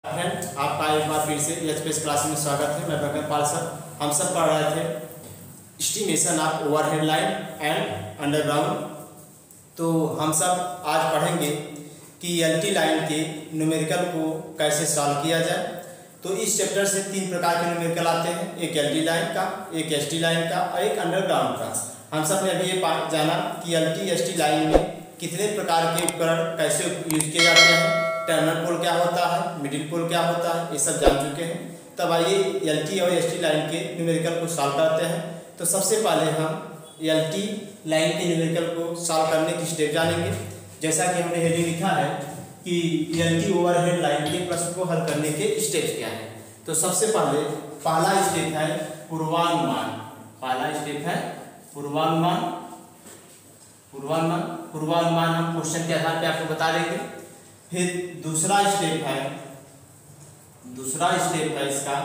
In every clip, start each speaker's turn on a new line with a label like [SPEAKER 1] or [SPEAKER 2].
[SPEAKER 1] Friend, आपका एक बार फिर से एचपीएस क्लास में स्वागत है। मैं भगतपाल सर। हम सब पढ़ रहे थे estimation of overhead line and underground. तो हम सब आज पढ़ेंगे कि एलटी लाइन के न्यूमेरिकल को कैसे सॉल्व किया जाए। तो इस चैप्टर से 3 प्रकार के न्यूमेरिकल आते हैं, एक एलटी लाइन का, एक एसटी लाइन का और एक अंडरग्राउंड का। हम सब ने अभी ये जाना कि एलटी एसटी लाइन में कितने प्रकार के उपकरण कैसे यूज किए जाते हैं, टर्मिनल पोल क्या होता है, मिडिल पोल क्या होता है, ये सब जान चुके हैं। तब आइए एलटी और एसटी लाइन के न्यूमेरिकल को सॉल्व करते हैं। तो सबसे पहले हम एलटी लाइन के न्यूमेरिकल को सॉल्व करने की स्टेप जानेंगे। जैसा कि हमने हेडिंग लिखा है कि एलटी ओवरहेड लाइन के प्रश्न को हल करने के स्टेप्स क्या है। तो सबसे पहले पहला स्टेप है पूर्वानुमान। पहला स्टेप है पूर्वानुमान। पूर्वानुमान हम क्वेश्चन के आधार पे आपको बता देंगे। फिर दूसरा स्टेप है इसका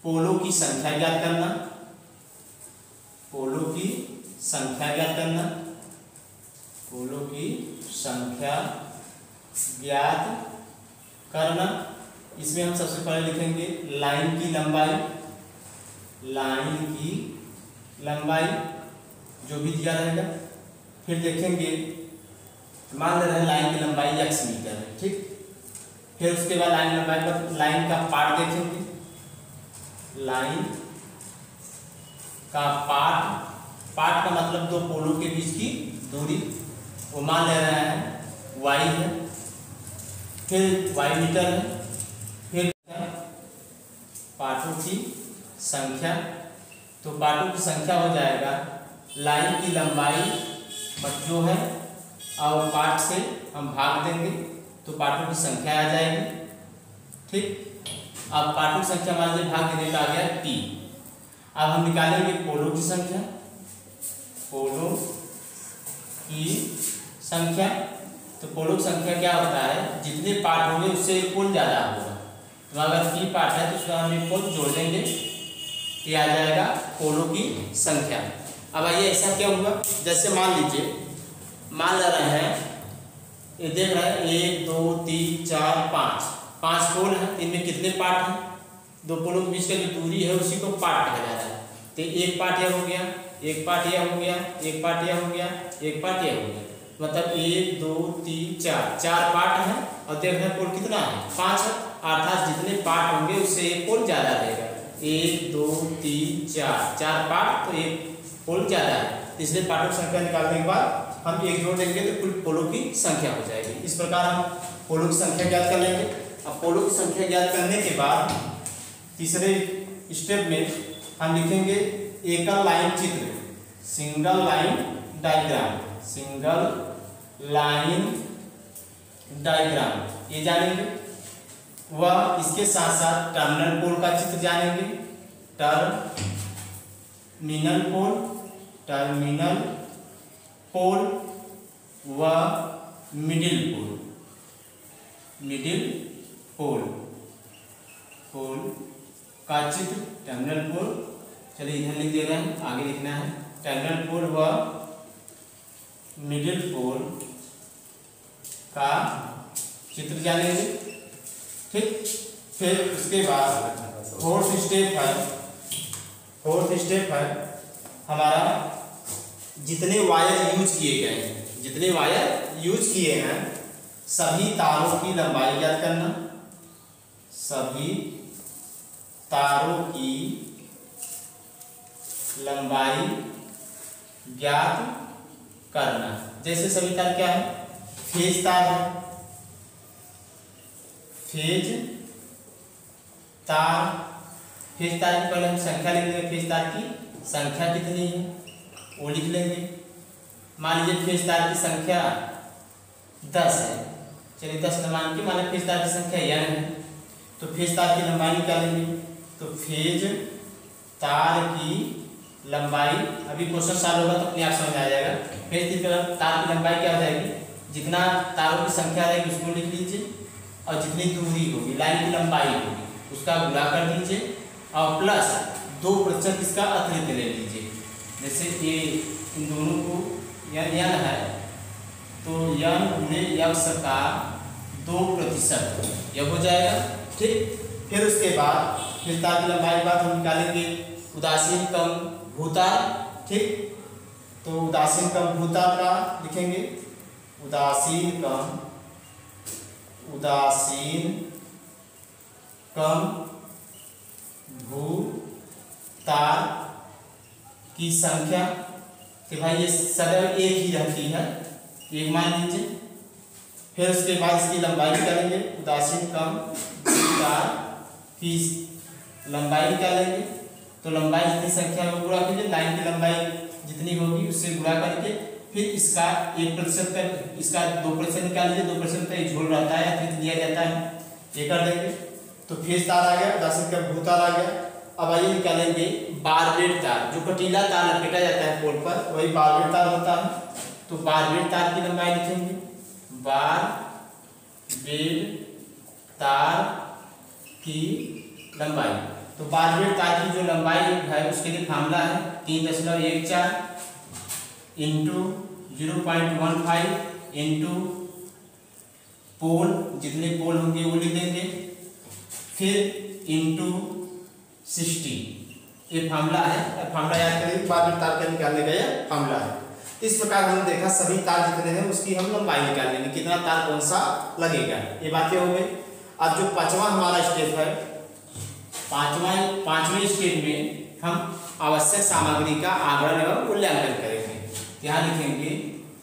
[SPEAKER 1] पोलों की संख्या ज्ञात करना। पोलों की संख्या ज्ञात करना। पोलों की संख्या ज्ञात करना। इसमें हम सबसे पहले लिखेंगे लाइन की लंबाई। लाइन की लंबाई जो भी दिया रहेगा। फिर देखेंगे, मान ले रहे हैं लाइन की लंबाई x मीटर है, ठीक। फिर उसके बाद लाइन लंबाई पर लाइन का पार्ट देखेंगे। लाइन का पार्ट का मतलब दो पोलों के बीच की दूरी, वो मान ले रहे हैं y है। फिर y मीटर है। फिर पार्टों की संख्या, तो पार्टों की संख्या हो जाएगा लाइन की लंबाई जो है और पार्ट से हम भाग देंगे तो पार्टों की संख्या आ जाएगी, ठीक। अब पार्टों की संख्या मान लीजिए भाग देने का आ गया t। अब हम निकालेंगे पोलों की संख्या। पोलों की संख्या, तो पोलों की संख्या क्या होता है, जितने पार्ट होंगे उससे एक पोल ज़्यादा होगा। तो अगर t पार्ट है तो उसमें हम एक पोल जोड़ देंगे, ये आ जाएगा पोलों की संख्या। अब आइए ऐसा क्या हुआ, जैसे मान लीजिए मान ले रहे हैं, ये देख रहे हैं 1 2 3 4 5 पोल हैं। इनमें कितने पार्ट हैं, दो पोलों के बीच का जो दूरी है उसी को पार्ट कहा जाता है। तो एक पार्ट यह हो गया, एक पार्ट यह हो गया, एक पार्ट यह हो गया, एक पार्ट यह हो गया। मतलब 1 2 3 4 पार्ट हैं। और देख रहे हैं पोल कितना है, 5 है। अर्थात जितने पार्ट होंगे उससे एक पोल ज़्यादा रहेगा। 1 2 3 4 पार्ट, तो एक पोल ज़्यादा है, इसलिए पार्टों की संख्या निकालने के बाद हम एक जोड़ देंगे तो कुल पोलों की संख्या हो जाएगी। इस प्रकार हम पोलों की संख्या ज्ञात कर लेंगे। अब पोलों की संख्या ज्ञात करने के बाद तीसरे स्टेप में हम लिखेंगे एकल लाइन चित्र, single line diagram. Single line diagram ये जानेंगे। वह इसके साथ साथ टर्मिनल पोल का चित्र जानेंगे। टर्मिनल पोल व मिडिल पोल का चित्र। टर्मिनल पोल, चलिए इधर लिख दे रहे हैं, आगे लिखना है। टर्मिनल पोल व मिडिल पोल का चित्र जानेंगे, ठीक। फिर उसके बाद फोर्थ स्टेप है हमारा जितने वायर यूज किए हैं सभी तारों की लंबाई ज्ञात करना। सभी तारों की लंबाई ज्ञात करना। जैसे सभी तार क्या है, फेज तार है। फेज तार की पहले हम संख्या लिख लेंगे। फेज तार की संख्या कितनी है वो लिख लेंगे। मान लीजिए फेज तार की संख्या 10 है। चलिए 10 न मान के मान लीजिए फेज तार की संख्या n है, तो फेज तार की लंबाई निकालेंगे। तो फेज तार की लंबाई, अभी क्वेश्चन सॉल्व होगा तो अपने आप समझ आ जाएगा। फेज तार की लंबाई क्या हो जाएगी, जितना तारों की संख्या रहेगी उसको लिख लीजिए, और जितनी दूरी होगी लाइन की लंबाई होगी उसका गुणा कर दीजिए, और प्लस 2% इसका अतिरिक्त ले लीजिए। जैसे ये इन दोनों को n है तो यन गुणे यक्स का 2%, यह हो जाएगा। ठीक, फिर उसके बाद फिर तार की लंबाई के बाद हम निकालेंगे उदासीन कम भूताल। ठीक, तो उदासीन कम भूताल का लिखेंगे, उदासीन कम भूताल की संख्या, कि भाई ये सदैव एक ही रहती है, एक मान लीजिए। फिर उसके बाद इसकी लंबाई निकालेंगे, उदासीन कम भूताल की लंबाई निकालेंगे। तो लंबाई जितनी संख्या में गुणा कीजिए, लाइन की लंबाई जितनी होगी उससे गुणा करके फिर इसका 1% का, इसका 2% निकाल लीजिए। 2% का एक झोल रहता है, फिर लिया जाता है, ये कर देंगे। तो फेज तार आ गया, उदासीन कम भूताल आ गया। अब आइए निकालेंगे बारबेड तार, जो कटीला तार लपेटा जाता है पोल पर, वही बारबेड तार होता है। तो बारबेड तार की लंबाई लिखेंगे, बारबेड तार की लंबाई। तो बारबेड तार की जो लंबाई है उसके लिए फार्मूला है 3.14 इंटू 0.15 इंटू पोल, जितने पोल होंगे वो लिख देंगे, फिर इंटू 60, ये फार्मूला है। फार्मूला याद करिए, बारबेड तार का निकालने का यह फार्मूला है। इस प्रकार हमने देखा सभी तार जितने हैं उसकी हम लंबाई निकाल लेंगे, कितना तार कौन सा लगेगा, ये बातें हो गई। अब जो पांचवा हमारा स्टेप है, पांचवें स्टेप में हम आवश्यक सामग्री का आगरण एवं मूल्यांकन करेंगे। यहाँ लिखेंगे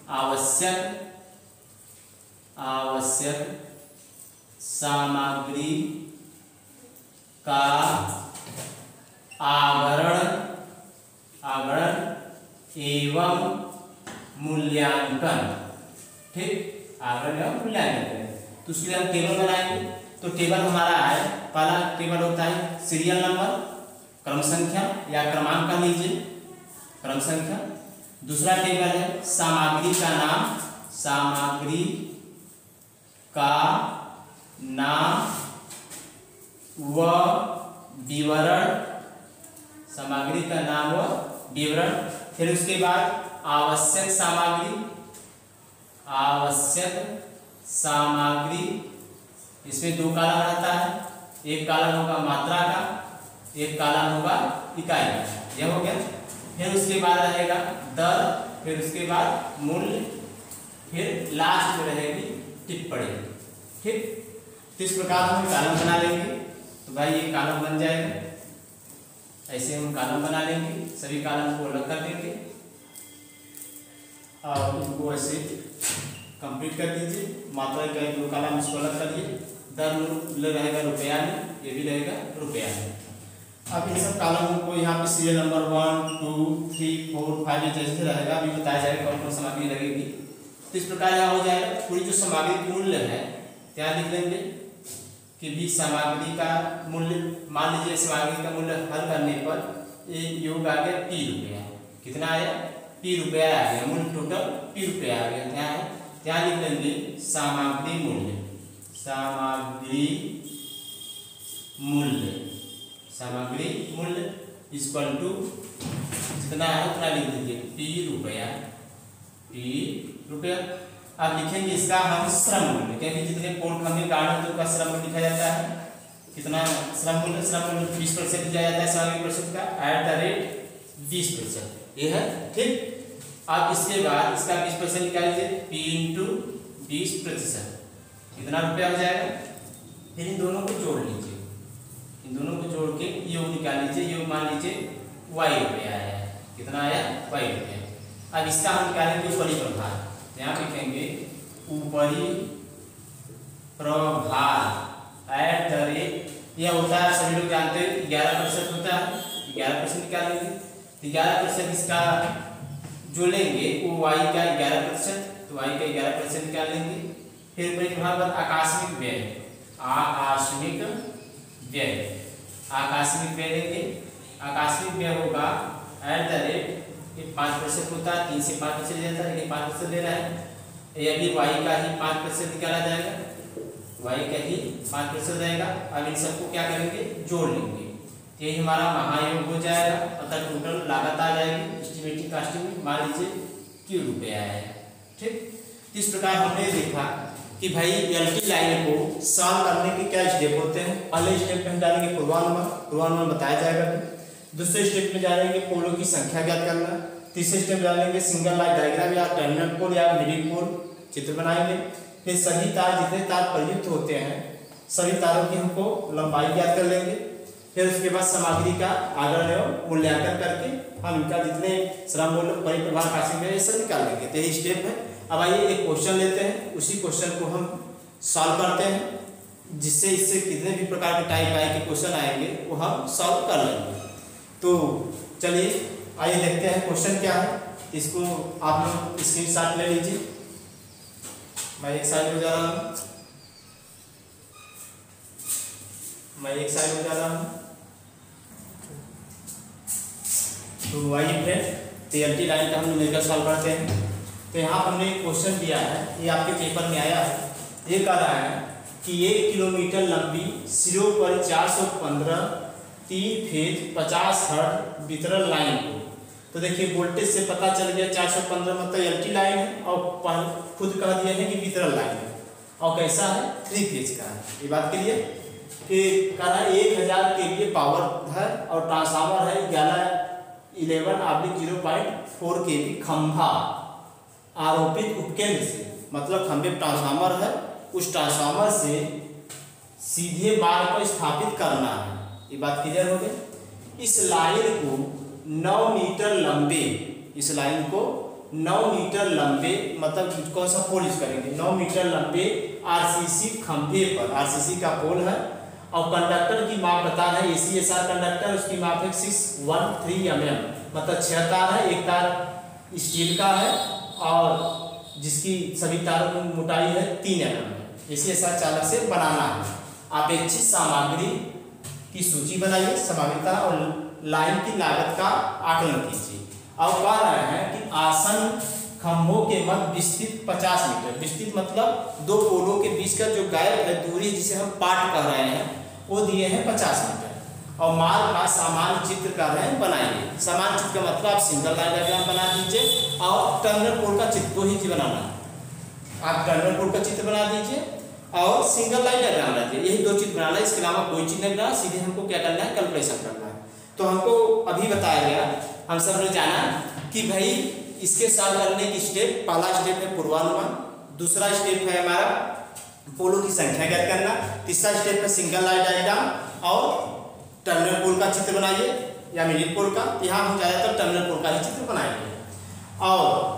[SPEAKER 1] आवश्यक सामग्री का आगरण एवं मूल्यांकन। ठीक, आगरण एवं मूल्यांकन करें तो उसके लिए हम टेबल बनाएंगे। तो टेबल हमारा है, पहला टेबल होता है सीरियल नंबर, क्रम संख्या या क्रमांक का लीजिए, क्रम संख्या। दूसरा टेबल है सामग्री का नाम, सामग्री का नाम व विवरण, सामग्री का नाम व विवरण। फिर उसके बाद आवश्यक सामग्री, इसमें दो कॉलम रहता है, एक कॉलम होगा मात्रा का, एक कॉलम होगा इकाई का, यह हो गया। फिर उसके बाद रहेगा दर, फिर उसके बाद मूल्य, फिर लास्ट में रहेगी टिप्पणी। ठीक, तो इस प्रकार हम कॉलम बना लेंगे। तो भाई ये कॉलम बन जाएगा, ऐसे हम कॉलम बना लेंगे, सभी कॉलम को अलग कर देंगे और इनको ऐसे कंप्लीट कर दीजिए। मात्रा का दो कॉलम इसको अलग कर दिए, दर मूल्य रहेगा रुपया में, ये भी रहेगा रुपया में। अब इन सब कॉलम को यहाँ पे सीरियल नंबर 1 2 3 4 5 जैसे रहेगा, अभी बताया जाएगा कौन कौन सामग्री लगेगी। तो इस प्रकार यहाँ हो जाएगा। पूरी जो सामग्री की मूल्य है क्या लिख लेंगे कि भी सामग्री का मूल्य, मान लीजिए सामग्री का मूल्य हल करने पर ये योग आ गया P रुपया, कितना आया P रुपया आ गया, मूल्य टोटल P रुपया आ गया। क्या लिख लेंगे सामग्री मूल्य, सामग्री मूल्य इक्वल टू जितना है उतना लिख दीजिए P रुपया। अब लिखेंगे इसका हम श्रम मूल्य, क्योंकि जितने पोल खंभे गाड़े तो उसका श्रम मूल्य लिखा जाता है। कितना श्रम मूल्य 20% दिया जाता है सामग्री प्रतिशत का, @ 20%, ये है। ठीक, अब इसके बाद इसका 20% निकाल लीजिए, P × 20%, कितना रुपया हो जाएगा। फिर इन दोनों को जोड़ लीजिए, इन दोनों को जोड़ के योग निकाल लीजिए, योग मान लीजिए Y रुपया आया, कितना आया Y रुपया। अब इसका हम निकालेंगे ऊपरी प्रभार, यहाँ लिखेंगे ऊपरी प्रभार @ यह होता है, सभी लोग जानते हैं 11% होता है, 11% निकालेंगे। 11% इसका जो लेंगे वो Y का 11%, तो Y का 11% निकाल लेंगे। फिर ऊपरी प्रभार पर आकस्मिक व्यय, आकस्मिक व्यय लेंगे। आकस्मिक व्यय होगा @ 5% होता है, 3 से 5% जाता है, लेकिन 5% ले रहा है। ये अभी Y का ही 5% निकाला जाएगा, Y का ही 5% रहेगा। अब इन सबको क्या करेंगे जोड़ लेंगे, ये हमारा महायोग हो जाएगा, अतः टोटल लागत आ जाएगी एस्टिमेटिंग कास्टिंग में, मान लीजिए Q रुपया है। ठीक, इस प्रकार हमने देखा कि भाई एलटी लाइन को सॉल्व करने के क्या स्टेप होते हैं। पहले स्टेप में हम जानेंगे पूर्वानुमान बताया जाएगा। दूसरे स्टेप में जानेंगे पोलों की संख्या ज्ञात करना। तीसरे स्टेप जानेंगे सिंगल लाइन डायग्राम या टर्मिनल पोल या मिडिल पोल चित्र बनाएंगे। फिर सभी तार जितने तार प्रयुक्त होते हैं सभी तारों की हमको लंबाई ज्ञात कर लेंगे। फिर उसके बाद सामग्री का आगरण एवं मूल्यांकन करके हम इनका जितने श्रम मूल्य परिप्रभार राशि में ये सब निकाल लेंगे। तो यही स्टेप है। अब आइए एक क्वेश्चन लेते हैं, उसी क्वेश्चन को हम सॉल्व करते हैं, जिससे इससे कितने भी प्रकार के टाइप आए के क्वेश्चन आएंगे वो हम सॉल्व कर लेंगे। तो चलिए आइए देखते हैं क्वेश्चन क्या है। इसको आप लोग स्क्रीनशॉट ले लीजिए। मैं एक साइड में जा रहा हूँ, तो आइए फिर एलटी लाइन का हम न्यूमेरिकल सॉल्व करते हैं। तो यहाँ पर हमने एक क्वेश्चन दिया है, ये आपके पेपर में आया है। ये कह रहा है कि 1 किलोमीटर लंबी सिरों पर 415 3 फेज 50 हर्ट्ज वितरण लाइन को, तो देखिए वोल्टेज से पता चल गया 415 मतलब एलटी लाइन है और खुद कह दिया है कि वितरण लाइन है और कैसा है 3 फेज का है। ये बात के लिए कि कह रहा है 1000 केवीए पावर है और ट्रांसफार्मर है 11/0.4 केवी खंभा आरोपित उपकेंद्र से, मतलब खंभे ट्रांसफार्मर है, उस ट्रांसफार्मर से सीधे मार्ग पर स्थापित करना है। ये बात क्लियर हो गई। इस लाइन को 9 मीटर लंबे, इस लाइन को 9 मीटर लंबे मतलब कौन सा पोल यूज करेंगे 9 मीटर लंबे आरसीसी खंभे पर, आरसीसी का पोल है और कंडक्टर की माप बता रहा है एसीएसआर कंडक्टर, उसकी माप है 613 mm, मतलब 6 तार है, एक तार स्टील का है और जिसकी सभी तारों की मोटाई है 3 mm। एसीएसआर चालक से बनाना है। अपेक्षित सामग्री की सूची बनाइए, सामग्रिता और लाइन की लागत का आकलन कीजिए। अब कह रहे हैं कि आसन खंभों के मध्य विस्तृत 50 मीटर, विस्तृत मतलब दो पोलों के बीच का जो गैप है दूरी जिसे हम पार्ट कह रहे हैं वो दिए हैं 50 मीटर और मार्ग का सामान्य चित्र कह रहे हैं बनाइए। सामान्य चित्र का मतलब आप सिंगल लाइन डायग्राम बना दीजिए और टर्मिनल पोल का चित्र, दो ही चीज बनाना है। आप टर्मिनल पोल का चित्र बना दीजिए और सिंगल लाइन डायग्राम बना दीजिए, यही 2 चीज बनाना है, इसके अलावा कोई चीज नहीं बनाना। सीधे हमको क्या करना है कैलकुलेशन करना है। तो हमको अभी बताया गया, हम सब ने जाना कि भाई इसके सॉल्व करने की स्टेप, पहला स्टेप है पूर्वानुमान, दूसरा स्टेप है हमारा पोलों की संख्या ज्ञात करना, तीसरा स्टेप है सिंगल लाइन डायग्राम और टर्मिनल पोल का चित्र बनाइए या मिडिल पोल का। यहाँ हम ज़्यादातर टर्मिनल पोल का ही चित्र बनाएंगे और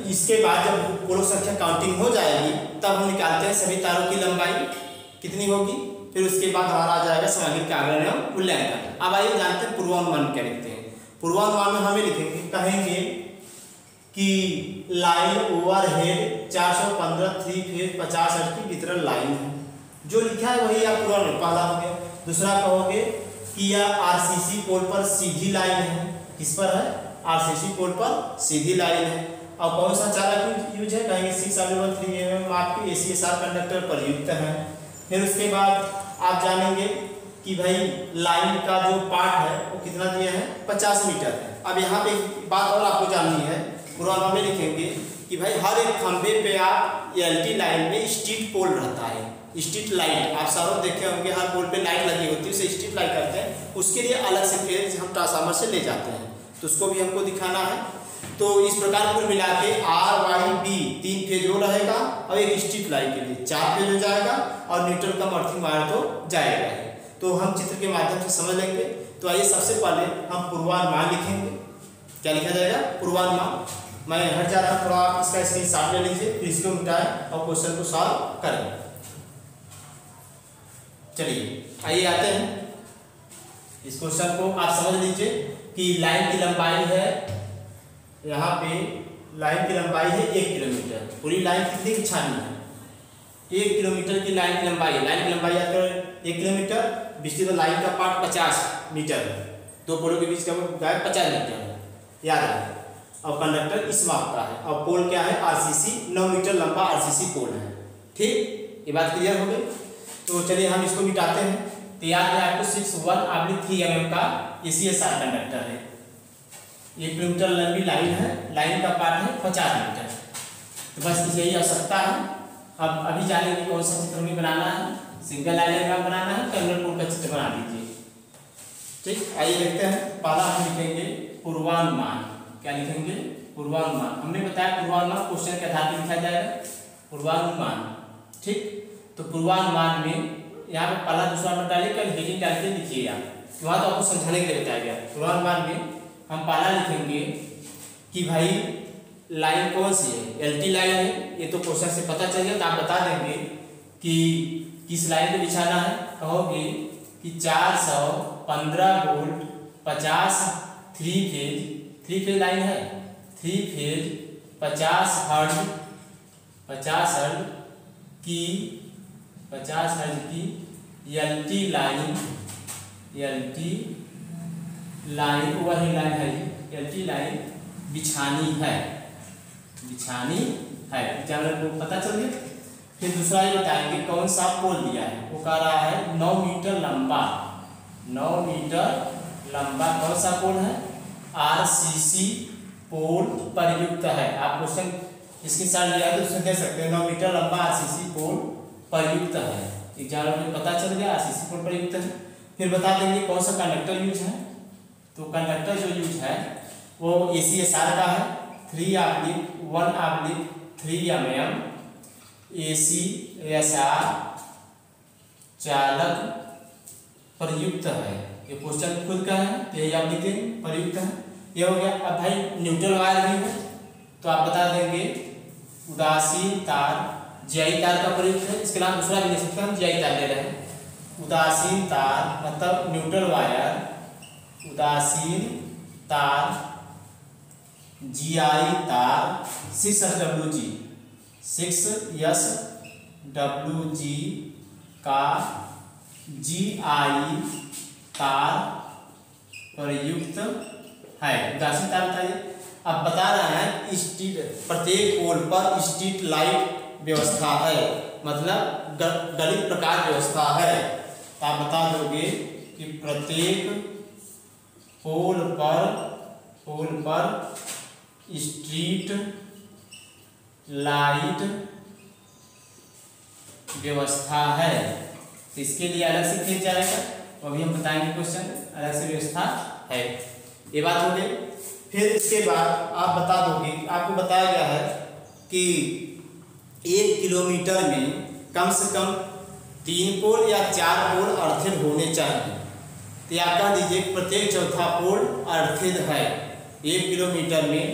[SPEAKER 1] इसके बाद जब पोलों संख्या काउंटिंग हो जाएगी तब हम निकालते हैं सभी तारों की लंबाई कितनी होगी। फिर उसके बाद हमारा आ जाएगा सामग्री का आगरण एवं मूल्यांकन। अब आइए जानते हैं पूर्वानुमान क्या लिखते हैं। पूर्वानुमान में हमें लिखेंगे, कहेंगे कि लाइन ओवरहेड 415 3 फेज 50 हर्ट्ज की वितरण लाइन है। जो लिखा है वही आप पूर्वानुमान पहला हो गया। दूसरा कहोगे कि यह आरसीसी पोल पर सीधी लाइन है। किस पर है? आरसीसी पोल पर सीधी लाइन है। और कौन सा चालक यूज है? कहेंगे 613 mm आपके एसीएसआर कंडक्टर प्रयुक्त है। फिर उसके बाद आप जानेंगे कि भाई लाइन का जो पार्ट है वो कितना दिया है 50 मीटर है। अब यहाँ पे एक बात और आपको जाननी है, पूर्वानुमान में लिखेंगे कि भाई हर एक खंभे पे आप एलटी लाइन में स्ट्रीट पोल रहता है, स्ट्रीट लाइट आप सब देखे होंगे, हर पोल पे लाइट लगी होती है, उसे स्ट्रीट लाइट करते हैं। उसके लिए अलग से फेज हम ट्रांसफार्मर से ले जाते हैं, तो उसको भी हमको दिखाना है। तो इस प्रकार कुल मिला के RYB 3 फेज हो रहेगा और एक स्ट्रीट लाइन के लिए 4 फेज हो जाएगा और न्यूट्रल का अर्थिंग वायर तो जाएगा ही। तो हम चित्र के माध्यम से समझ लेंगे। तो आइए सबसे पहले हम पूर्वानुमान लिखेंगे। क्या लिखा जाएगा? पूर्वानुमान। मैं हट जा रहा हूँ, थोड़ा आप इसका स्क्रीनशॉट ले लीजिए, फिर इसको मिटाएं और क्वेश्चन को सॉल्व करें। चलिए आइए आते हैं इस क्वेश्चन को। आप समझ लीजिए कि लाइन की लंबाई है, यहाँ पे लाइन की लंबाई है 1 किलोमीटर। पूरी लाइन कितनी की छानी है? 1 किलोमीटर की लाइन की लंबाई है। लाइन की लंबाई याद करें 1 किलोमीटर, विस्तृत लाइन का पार्ट 50 मीटर है, दो पोलों के बीच का गैप 50 मीटर है, याद है। और कंडक्टर इस माप का है और पोल क्या है? आरसीसी 9 मीटर लंबा आरसीसी पोल है। ठीक, ये बात क्लियर हो गई। तो चलिए हम इसको मिटाते हैं। तो याद है आपको 6/3 mm का एसीएसआर कंडक्टर है। 1 किलोमीटर लंबी लाइन है, लाइन का पार्ट है 50 मीटर। तो बस यही आवश्यकता है अब अभी जानेंगे कौन सा चित्र हमें बनाना है, सिंगल लाइन डायग्राम बनाना है, टर्मिनल पोल का चित्र बना दीजिए। ठीक, आइए देखते हैं। पहला हम लिखेंगे पूर्वानुमान। क्या लिखेंगे? पूर्वानुमान। हमने बताया पूर्वानुमान क्वेश्चन के आधार पर लिखा जाएगा पूर्वानुमान। ठीक, तो पूर्वानुमान में यहाँ पे पहला दूसरा नंबर डालिए, कल हेडिंग डाल के लिखिएगा, वहाँ तो आपको समझाने के लिए बताया गया। पूर्वानुमान में हम पहला लिखेंगे कि भाई लाइन कौन सी है, एलटी लाइन है, ये तो क्वेश्चन से पता चल गया, तो आप बता देंगे कि किस लाइन पे बिछाना है। कहोगे कि 415 वोल्ट 50 थ्री फेज लाइन है, 3 फेज 50 हर्ट्ज की एलटी लाइन वही लाइन है, एलटी लाइन बिछानी है। एग्जामिनर को पता चल गया। फिर दूसरा ये बताएंगे कौन सा पोल दिया है, वो कह रहा है 9 मीटर लंबा कौन सा पोल है? आरसीसी पोल प्रयुक्त है। आप क्वेश्चन इसके साथ लिया है तो उसमें दे सकते हैं 9 मीटर लंबा आरसीसी पोल प्रयुक्त है। एग्जामिनर को पता चल गया आरसीसी पोल प्रयुक्त है। फिर बता देंगे कौन सा कंडक्टर यूज है, तो कंडक्टर जो यूज है वो ACSR का है, 3/1/3 mm ACSR चालक प्रयुक्त है। ये क्वेश्चन खुद का है, यही आप लिखें प्रयुक्त है। ये हो गया। अब भाई न्यूट्रल वायर भी है, तो आप बता देंगे उदासीन तार GI तार का प्रयुक्त है। इसके नाम दूसरा भी ले सकते हैं, हम GI तार ले रहे हैं। उदासीन तार मतलब न्यूट्रल वायर, उदासीन तार GI तार 6SWG का GI तार प्रयुक्त है। उदासीन तार बताइए। अब बता रहा है स्ट्रीट, प्रत्येक पोल पर स्ट्रीट लाइट व्यवस्था है, मतलब गलित प्रकाश व्यवस्था है। तो आप बता दोगे कि प्रत्येक पोल पर स्ट्रीट लाइट व्यवस्था है। तो इसके लिए अलग से फिर जाएगा, तो अभी हम बताएंगे क्वेश्चन अलग से व्यवस्था है। ये बात हो गई। फिर इसके बाद आप बता दोगे, आपको बताया गया है कि 1 किलोमीटर में कम से कम 3 पोल या 4 पोल अर्थित होने चाहिए। तो आप कह दीजिए प्रत्येक चौथा पोल अर्थित है। 1 किलोमीटर में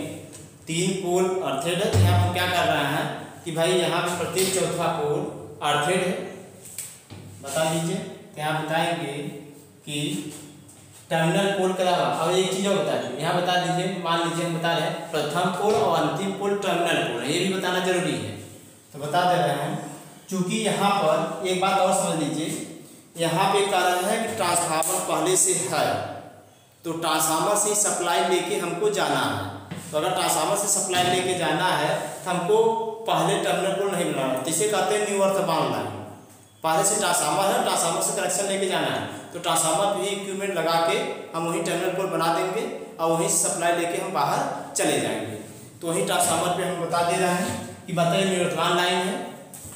[SPEAKER 1] 3 पोल अर्थित है। तो यहाँ पर क्या कर रहे हैं कि भाई यहाँ पे प्रत्येक चौथा पोल अर्थित है, बता दीजिए। तो यहाँ बताएंगे कि टर्मिनल पोल के अलावा और एक चीज़ और बता दीजिए। यहाँ बता दीजिए, मान लीजिए हम बता रहे हैं प्रथम पोल और अंतिम पोल टर्मिनल पोल है, ये भी बताना जरूरी है। तो बता दे रहे हैं, चूंकि यहाँ पर एक बात और समझ लीजिए, यहाँ पे कारण है कि ट्रांसफार्मर पहले से है, तो ट्रांसफार्मर से सप्लाई लेके हमको जाना है। तो अगर ट्रांसफार्मर से सप्लाई लेके जाना है तो हमको पहले टर्मिनल पोल नहीं बनाना, जिसे कहते हैं न्यू अर्थ बाउंड लाइन। पहले से ट्रांसफार्मर है, ट्रांसफार्मर से कनेक्शन लेके जाना है, तो ट्रांसफार्मर भी इक्विपमेंट लगा के हम वही टर्मिनल पोल बना देंगे और वहीं से सप्लाई लेके हम बाहर चले जाएंगे। तो वही ट्रांसफार्मर पे हम बता दे रहे हैं कि बताइए निवर्तमान लाइन है,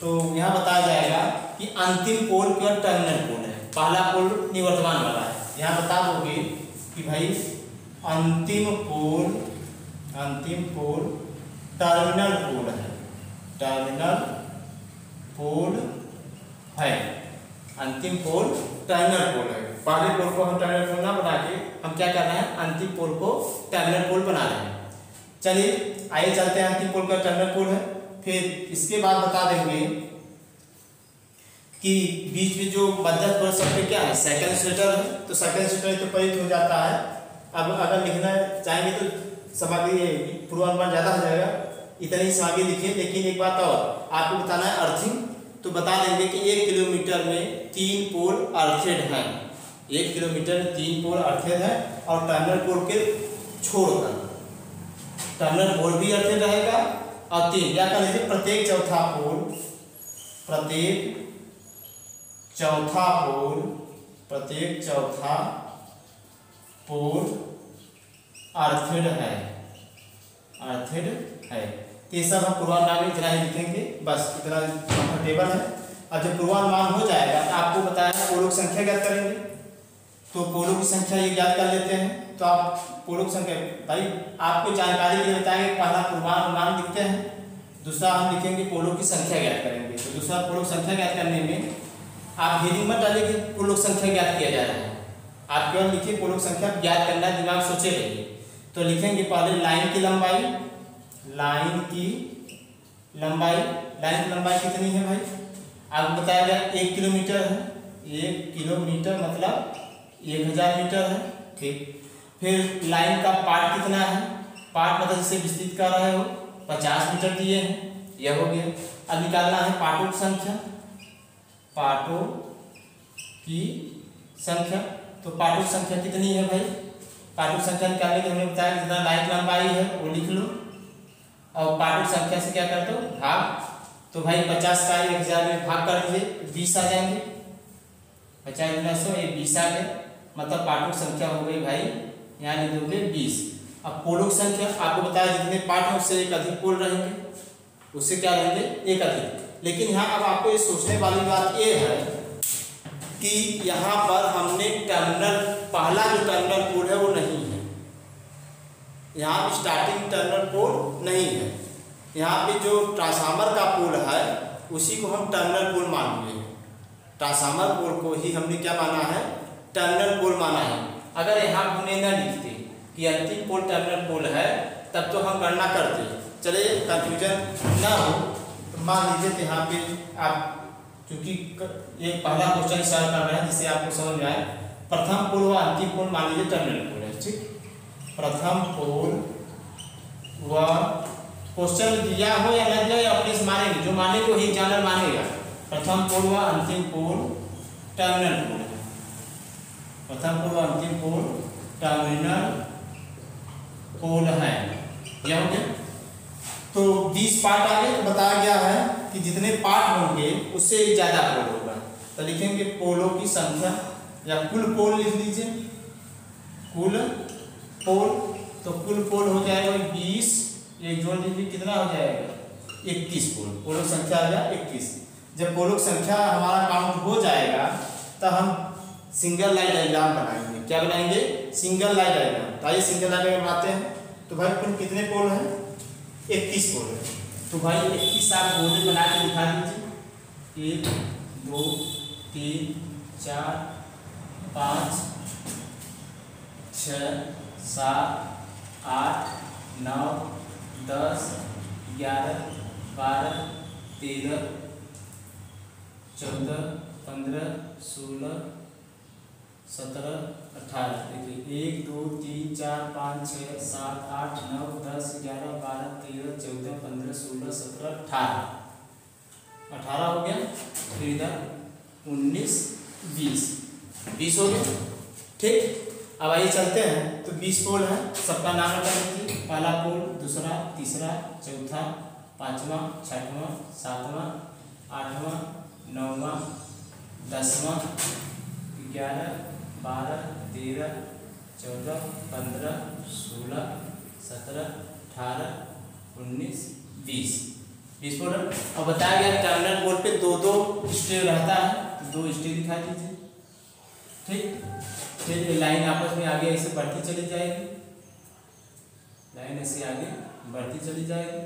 [SPEAKER 1] तो यहाँ बताया जाएगा कि अंतिम पोल केवल टर्मिनल पोल है, पहला पोल निवर्तमान वाला है। यहाँ बता दोगे कि भाई अंतिम पोल टर्मिनल पोल है, अंतिम पोल टर्मिनल पोल है। पहले पोल को हम टर्मिनल पोल ना बना के हम क्या कर रहे हैं, अंतिम पोल को टर्मिनल पोल बना रहे हैं। चलिए आइए चलते हैं, अंतिम पोल का टर्मिनल पोल है। फिर इसके बाद बता देंगे कि बीच में जो मध्यस्थ पोल सब पे क्या है, सेकंड स्टेटर है, तो सेकंड स्टेटर तो प्रयुक्त हो जाता है। अब अगर लिखना चाहेंगे तो सामग्री पूर्वानुमान ज़्यादा हो जाएगा, इतनी ही सामग्री लिखिए। लेकिन एक बात और आपको बताना है अर्थिंग, तो बता देंगे कि 1 किलोमीटर में 3 पोल अर्थिड हैं, 1 किलोमीटर में 3 पोल अर्थिड है। और टर्मिनल पोल के छोड़कर टर्मिनल पोल भी अर्थिड रहेगा और 3 या कर लीजिए प्रत्येक चौथा पोल अर्थिड है। तो ये सब हम पूर्वानुमान में इतना ही लिखेंगे, बस इतना कंफर्टेबल है। और जब पूर्वानुमान हो जाएगा तो आपको बताया पोलों की संख्या ज्ञात करेंगे, तो पोलों की संख्या ये ज्ञात कर लेते हैं। तो आप पोलों की संख्या भाई आपको जानकारी के लिए बताएंगे, पहला पूर्वानुमान लिखते हैं, दूसरा हम लिखेंगे पोलों की संख्या ज्ञात करेंगे। तो दूसरा पोलों की संख्या ज्ञात करने में आप हेडिंग मत डालिए कि पोलों की संख्या ज्ञात किया जा रहा है, आप केवल लिखिए पोलों की संख्या ज्ञात करना, दिमाग सोचे रहिए। तो लिखेंगे पहले लाइन की लंबाई, लाइन की लंबाई कितनी है भाई, आपको बताया गया 1 किलोमीटर है, 1 किलोमीटर मतलब 1000 मीटर है। ठीक, फिर लाइन का पार्ट कितना है, पार्ट मतलब जिसे विस्तृत कर रहे हो 50 मीटर दिए हैं, यह हो गया। अब निकालना है पार्टों की संख्या, पार्टों की संख्या। तो पार्टों की संख्या कितनी है भाई, पार्टों की संख्या निकालने के लिए हमने बताया जितना लाइन की लंबाई है वो लिख लो, और पार्टों की संख्या से क्या कर दो भाग। तो भाई 50 का 1000 में भाग कर दीजिए, 20 आ जाएंगे, 50 गुना 100 ये 20 आ गए, मतलब पार्टों की संख्या हो गई भाई यहाँ लिख दोगे 20। अब पोलों की संख्या आपको बताया जितने पार्ट हैं उससे एक अधिक पोल रहेंगे, उससे क्या रहेंगे एक अधिक। लेकिन यहाँ अब आपको ये सोचने वाली बात ये है कि यहाँ पर हमने टर्मिनल, पहला जो टर्मिनल पोल है वो नहीं है, यहाँ पे स्टार्टिंग टर्मिनल पोल नहीं है, यहाँ पे जो ट्रांसफार्मर का पोल है उसी को हम टर्मिनल पोल मान लिए हैं, ट्रांसफार्मर पोल को ही हमने क्या माना है टर्मिनल पोल माना है। अगर यहाँ हमने न लिखते कि अंतिम पोल टर्मिनल पोल है तब तो हम गणना करते, चलिए कंफ्यूजन ना हो तो मान लीजिए कि यहाँ पे आप क्योंकि एक पहला क्वेश्चन सॉल्व कर रहे हैं जिससे आपको समझ में आए, प्रथम पोल व अंतिम पोल मान लीजिए टर्मिनल पोल है। ठीक, प्रथम पोल व क्वेश्चन दिया हो या न दिया या अपने से मानेंगे, जो माने को ही एग्जामिनर मानेगा। प्रथम पोल व अंतिम पोल टर्मिनल पोल है, प्रथम पोल व अंतिम पोल टर्मिनल पोल है, यह हो गया। तो 20 पार्ट आगे तो बताया गया है कि जितने पार्ट होंगे उससे एक ज़्यादा पोल होगा, तो लिखेंगे पोलों की संख्या या कुल पोल लिख लीजिए, कुल पोल। तो कुल पोल हो जाएगा 20, एक जोड़ लीजिए कितना हो जाएगा 21 पोल, पोलों की संख्या आ गया 21। जब पोलों की संख्या हमारा काउंट हो जाएगा तो हम सिंगल लाइन डायग्राम बनाएंगे, क्या बनाएंगे सिंगल लाइन डायग्राम। तो आइए सिंगल लाइन डायग्राम बनाते हैं। तो भाई कुल कितने पोल हैं 21 पोल है, तो भाई 21 आप बोर्ड बना के दिखा दीजिए, 1 2 3 4 5 6 7 8 9 10 11 12 13 14 15 16 17 18। देखिए 1 2 3 4 5 6 7 8 9 10 11 12 13 14 15 16 17 18 हो गया। फिर इधर 19 20 हो गया। ठीक, अब आइए चलते हैं। तो 20 पोल है, सबका नाम रखा लीजिए, पहला पोल, दूसरा, तीसरा, चौथा, पांचवा, छठवां, सातवां, आठवां, नौवां, 10वां, 11 12 13 14 15 16 17 18 19 20 पोल। अब बताया गया टर्मिनल पोल पे 2-2 स्टेज रहता है, तो 2 स्टेज दिखा दीजिए। ठीक, फिर लाइन आपस में आगे ऐसे बढ़ती चली जाएगी, लाइन ऐसे आगे बढ़ती चली जाएगी,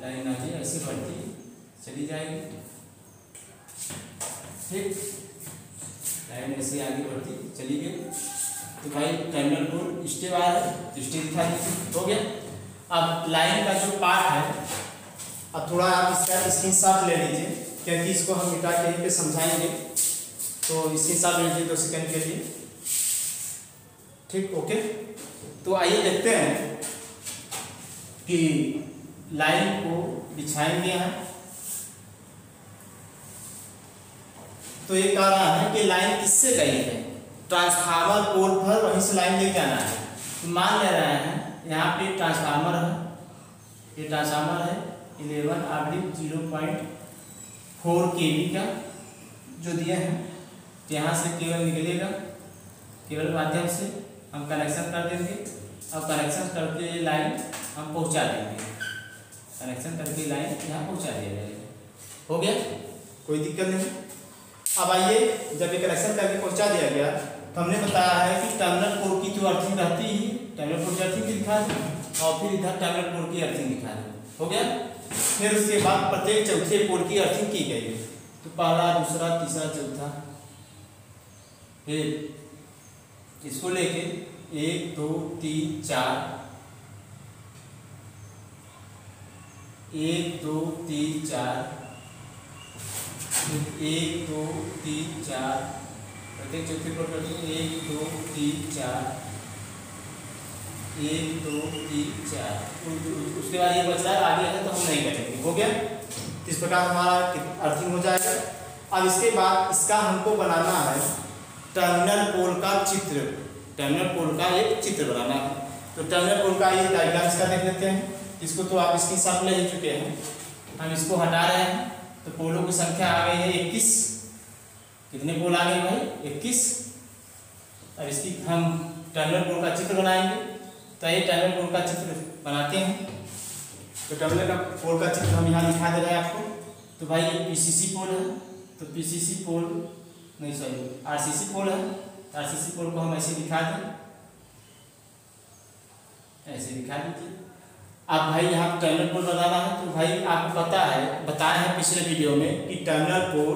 [SPEAKER 1] लाइन आगे ऐसे बढ़ती चली जाएगी। ठीक, लाइन ऐसे आगे बढ़ती चली गई। तो भाई टर्मिनल पोल स्टेप आ रहा है, तो स्टेप दिखा दीजिए, हो गया। अब लाइन का जो पार्ट है, अब थोड़ा आप इसका स्क्रीनशॉट ले लीजिए, क्योंकि इसको हम मिटा के यहीं पे समझाएंगे, तो स्क्रीनशॉट ले लीजिए 2 सेकंड के लिए। ठीक, ओके। तो आइए देखते हैं कि लाइन को बिछाएंगे यहाँ। तो ये कह रहा है कि लाइन किससे गई है, ट्रांसफार्मर पोल पर वहीं से लाइन लेके आना है। तो मान ले रहे हैं यहाँ पे ट्रांसफार्मर है, ये ट्रांसफार्मर है 11/0.4 kV का जो दिए हैं, यहाँ से केबल निकलेगा, केबल माध्यम से हम कनेक्शन कर देंगे और कनेक्शन करके लाइन हम पहुँचा देंगे। कनेक्शन करके लाइन यहाँ पहुँचा दिया जाएगा। हो गया, कोई दिक्कत नहीं। अब आइए, जब ये कनेक्शन करके पहुँचा दिया गया तो हमने बताया है कि टर्मिनल पोल की जो अर्थिंग रहती है, टर्मिनल पोल की अर्थिंग दिखा दी और फिर इधर टर्मिनल पोल की अर्थिंग दिखा दी। हो गया। फिर उसके बाद प्रत्येक चौथे पोल की अर्थिंग की गई है, तो पहला, दूसरा, तीसरा, चौथा। फिर इसको लेके 1 2 3 4, 1 2 3 4, 1 2 3 4, प्रत्येक चौथे पोल पर 1 2 3 4, 1 2 3 4। उसके बाद ये बच रहा है, आगे है तो हम नहीं करेंगे। हो गया। इस प्रकार हमारा अर्थिंग हो जाएगा। अब इसके बाद इसका हमको बनाना है टर्मिनल पोल का चित्र। टर्मिनल पोल का एक चित्र बनाना है, तो टर्मिनल पोल का ये डायग्राम इसका देख लेते हैं। इसको तो आप इसके साथ ले ही चुके हैं, हम इसको हटा रहे हैं। तो पोलों की संख्या आ गई है 21। कितने पोल आ गए भाई? 21। अब इसकी हम टर्मिनल पोल का चित्र बनाएंगे। तो ये टर्मिनल पोल का चित्र बनाते हैं। तो टर्मिनल का पोल का चित्र हम यहाँ दिखा दे रहे हैं आपको। तो भाई ये पीसीसी पोल है, तो पीसीसी पोल नहीं, सॉरी, आरसीसी पोल है। आरसीसी पोल को हम ऐसे दिखा दें, ऐसे दिखा दीजिए। अब भाई यहाँ टर्मिनल पोल बनाना है, तो भाई आपको पता है, बताया है पिछले वीडियो में कि टर्मिनल पोल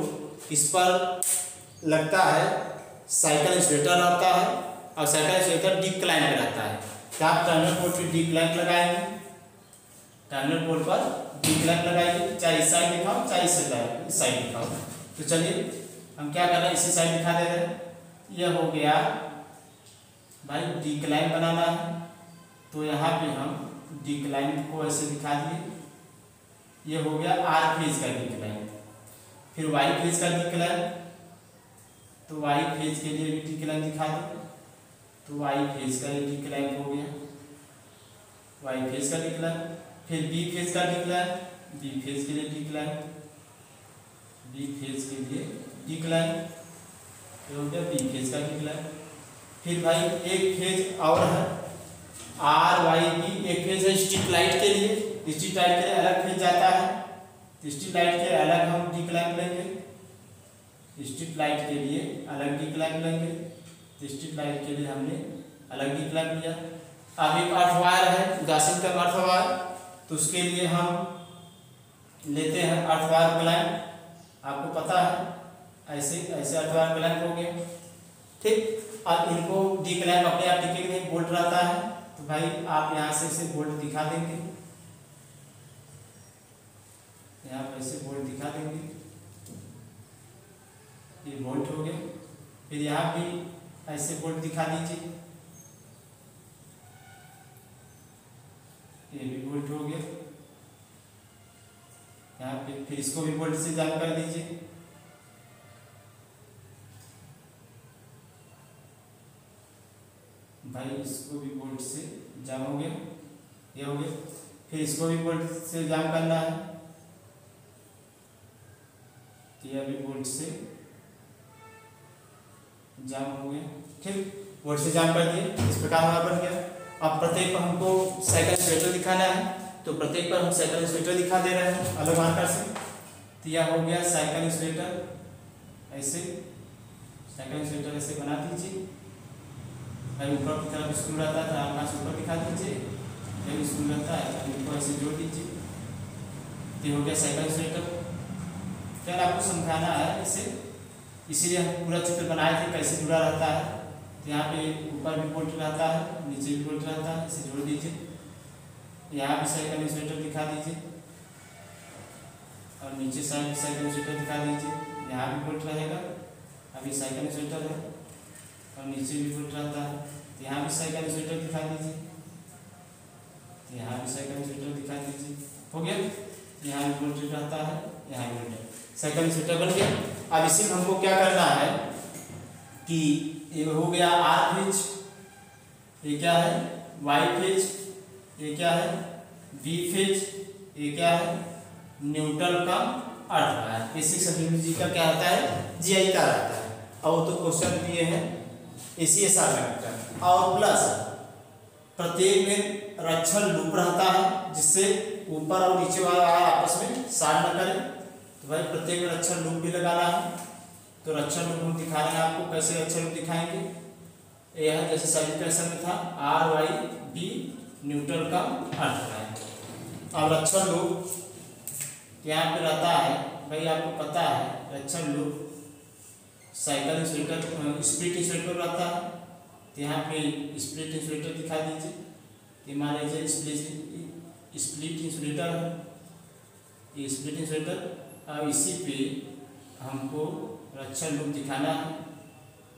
[SPEAKER 1] इस पर लगता है, साइकिल इंसुलेटर लगता है और साइकिल इंसुलेटर डी क्लैंप पे रहता है। तो आप टर्मिनल पोल पर डी क्लैंप लगाएंगे, टर्मिनल पोल पर डी क्लैंप लगाएंगे, चाहे इस साइड दिखाओ चाहे इस साइड दिखाओ। तो चलिए हम क्या कर रहे हैं, इसी साइड दिखा दे रहे हैं। यह हो गया भाई, डी क्लैंप बनाना है, तो यहाँ पे हम डी क्लैंप को ऐसे दिखा दिए। यह हो गया आर फेज का डी क्लैंप। फिर वाई फेज का डी क्लैंप, तो वाई फेज के लिए भी डी क्लैंप दिखा दो। तो वाई फेज का डी क्लैंप हो गया, वाई फेज का डी क्लैंप। फिर बी फेज का डी क्लैंप, बी फेज के लिए डी क्लैंप, बी फेज के लिए डी क्लैंप। हो गया बी फेज का डी क्लैंप। फिर भाई एक फेज और है, आर वाई बी, एक फेज है स्ट्रीट लाइट के लिए। स्ट्रीट लाइट के लिए अलग फेज जाता है, स्ट्रीट लाइट के अलग हम डी क्लैंप लेंगे। स्ट्रीट लाइट के लिए अलग डी क्लैंप लेंगे, स्ट्रीट लाइट के लिए हमने अलग डी क्लैंप लिया। अब एक अर्थ वायर है, उदासीन का अर्थ वायर, तो उसके लिए हम लेते हैं अर्थ वायर क्लैंप। आपको पता है, ऐसे ऐसे अर्थ वायर क्लैंप हो गया। ठीक। अब इनको डी क्लैंप अपने आप टिके नहीं, बोल्ट रहता है, तो भाई आप यहाँ से इसे बोल्ट दिखा देंगे, यहाँ पर ऐसे बोल्ट दिखा देंगे, ये बोल्ट हो गया। फिर यहाँ भी ऐसे बोल्ट दिखा दीजिए, ये भी बोल्ट हो गया। यहाँ पे फिर इसको भी बोल्ट से जाम कर दीजिए। भाई इसको भी बोल्ट से जाम हो गया, ये हो गया। फिर इसको भी बोल्ट से जाम करना है, तो यह भी बोल्ट से जाम हो गया। ठीक, बोल्ट से जाम कर दिए। इस प्रकार हमारा बन गया। अब प्रत्येक पर हमको साइकिल इंसुलेटर दिखाना है, तो प्रत्येक पर हम साइकिल इंसुलेटर दिखा दे रहे हैं अलग मार्कर से। तो यह हो गया साइकिल इंसुलेटर। ऐसे साइकिल इंसुलेटर ऐसे बना दीजिए। भाई ऊपर की तरफ स्क्रू रहता है, तो आप यहाँ से ऊपर दिखा दीजिए, जब स्क्रू रहता है तो इनको ऐसे जोड़ दीजिए। ये हो गया साइकिल इंसुलेटर। फिर आपको समझाना है इसे, इसीलिए हम पूरा चित्र बनाए थे कैसे जुड़ा रहता है। तो यहाँ पे ऊपर भी बोल्ट रहता है, नीचे भी बोल्ट रहता है, इसे जोड़ दीजिए। यहाँ भी साइकिल इंसुलेटर दिखा दीजिए और नीचे साइड साइकिल इंसुलेटर दिखा दीजिए। यहाँ भी बोल्ट रहेगा, अभी साइकिल इंसुलेटर है और नीचे भी बोल्ट रहता है। तो यहाँ भी साइकिल इंसुलेटर दिखा दीजिए, तो यहाँ भी साइकिल इंसुलेटर दिखा दीजिए। हो गया। यहाँ भी बोल्ट रहता है, यहाँ भी बोल्ट, साइकिल इंसुलेटर बन गया। अब इसी में हमको क्या करना है कि ये हो गया आर फेज, ये क्या है वाई फेज, ये क्या है बी फेज, ये क्या है न्यूट्रल का अर्थ वायर। बेसिक सर्किट का क्या होता है, जीआई का रहता है। और तो क्वेश्चन दिए हैं एसीएसआर कनेक्टर। और प्लस प्रत्येक में रक्षण लूप रहता है, जिससे ऊपर और नीचे वाला आपस में साथ न करें, तो भाई प्रत्येक में रक्षण लूप भी लगाना है। तो रक्षण लूप हम दिखा रहे हैं आपको, कैसे रक्षण लूप दिखाएंगे। ये है जैसे समीकरण में था आर वाई डी न्यूटन का अर्थ है। अब रक्षण लूप यहाँ पे रहता है भाई, आपको पता है रक्षण loop cycle insulator split insulator रहता है। तो यहाँ पे स्प्लिट इंसुलेटर दिखा दीजिए। तो मान लीजिए स्प्लिट इंसुलेटर है, ये स्प्लिट इंसुलेटर। अब इसी पे हमको रक्षण लूप दिखाना है।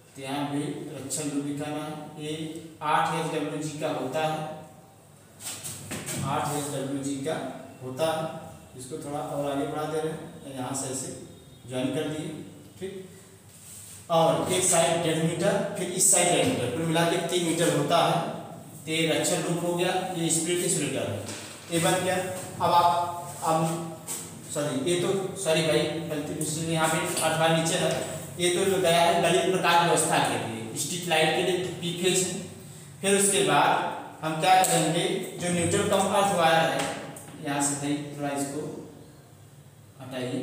[SPEAKER 1] तो यहाँ पे रक्षण लूप दिखाना है। ये 8 HWG का होता है, 8 HWG का होता है। इसको थोड़ा और आगे बढ़ा दे रहे हैं, यहाँ से ऐसे ज्वाइन कर दिए, ठीक। और एक साइड 1.5 मीटर, फिर इस साइड 1.5 मीटर, कुल मिला के 3 मीटर होता है। तो ये रक्षण लूप हो गया, ये स्प्लिट इंसुलेटर है, ये बन गया। अब सॉरी, ये तो सॉरी भाई गलती, यहाँ पे 8 बार नीचे है। ये तो जो गया है गलित प्रकाश व्यवस्था के लिए, स्ट्रीट लाइट के लिए पी फेज है। फिर उसके बाद हम क्या करेंगे, जो न्यूट्रल कम अर्थ वायर है, यहाँ से भाई थोड़ा इसको हटाइए,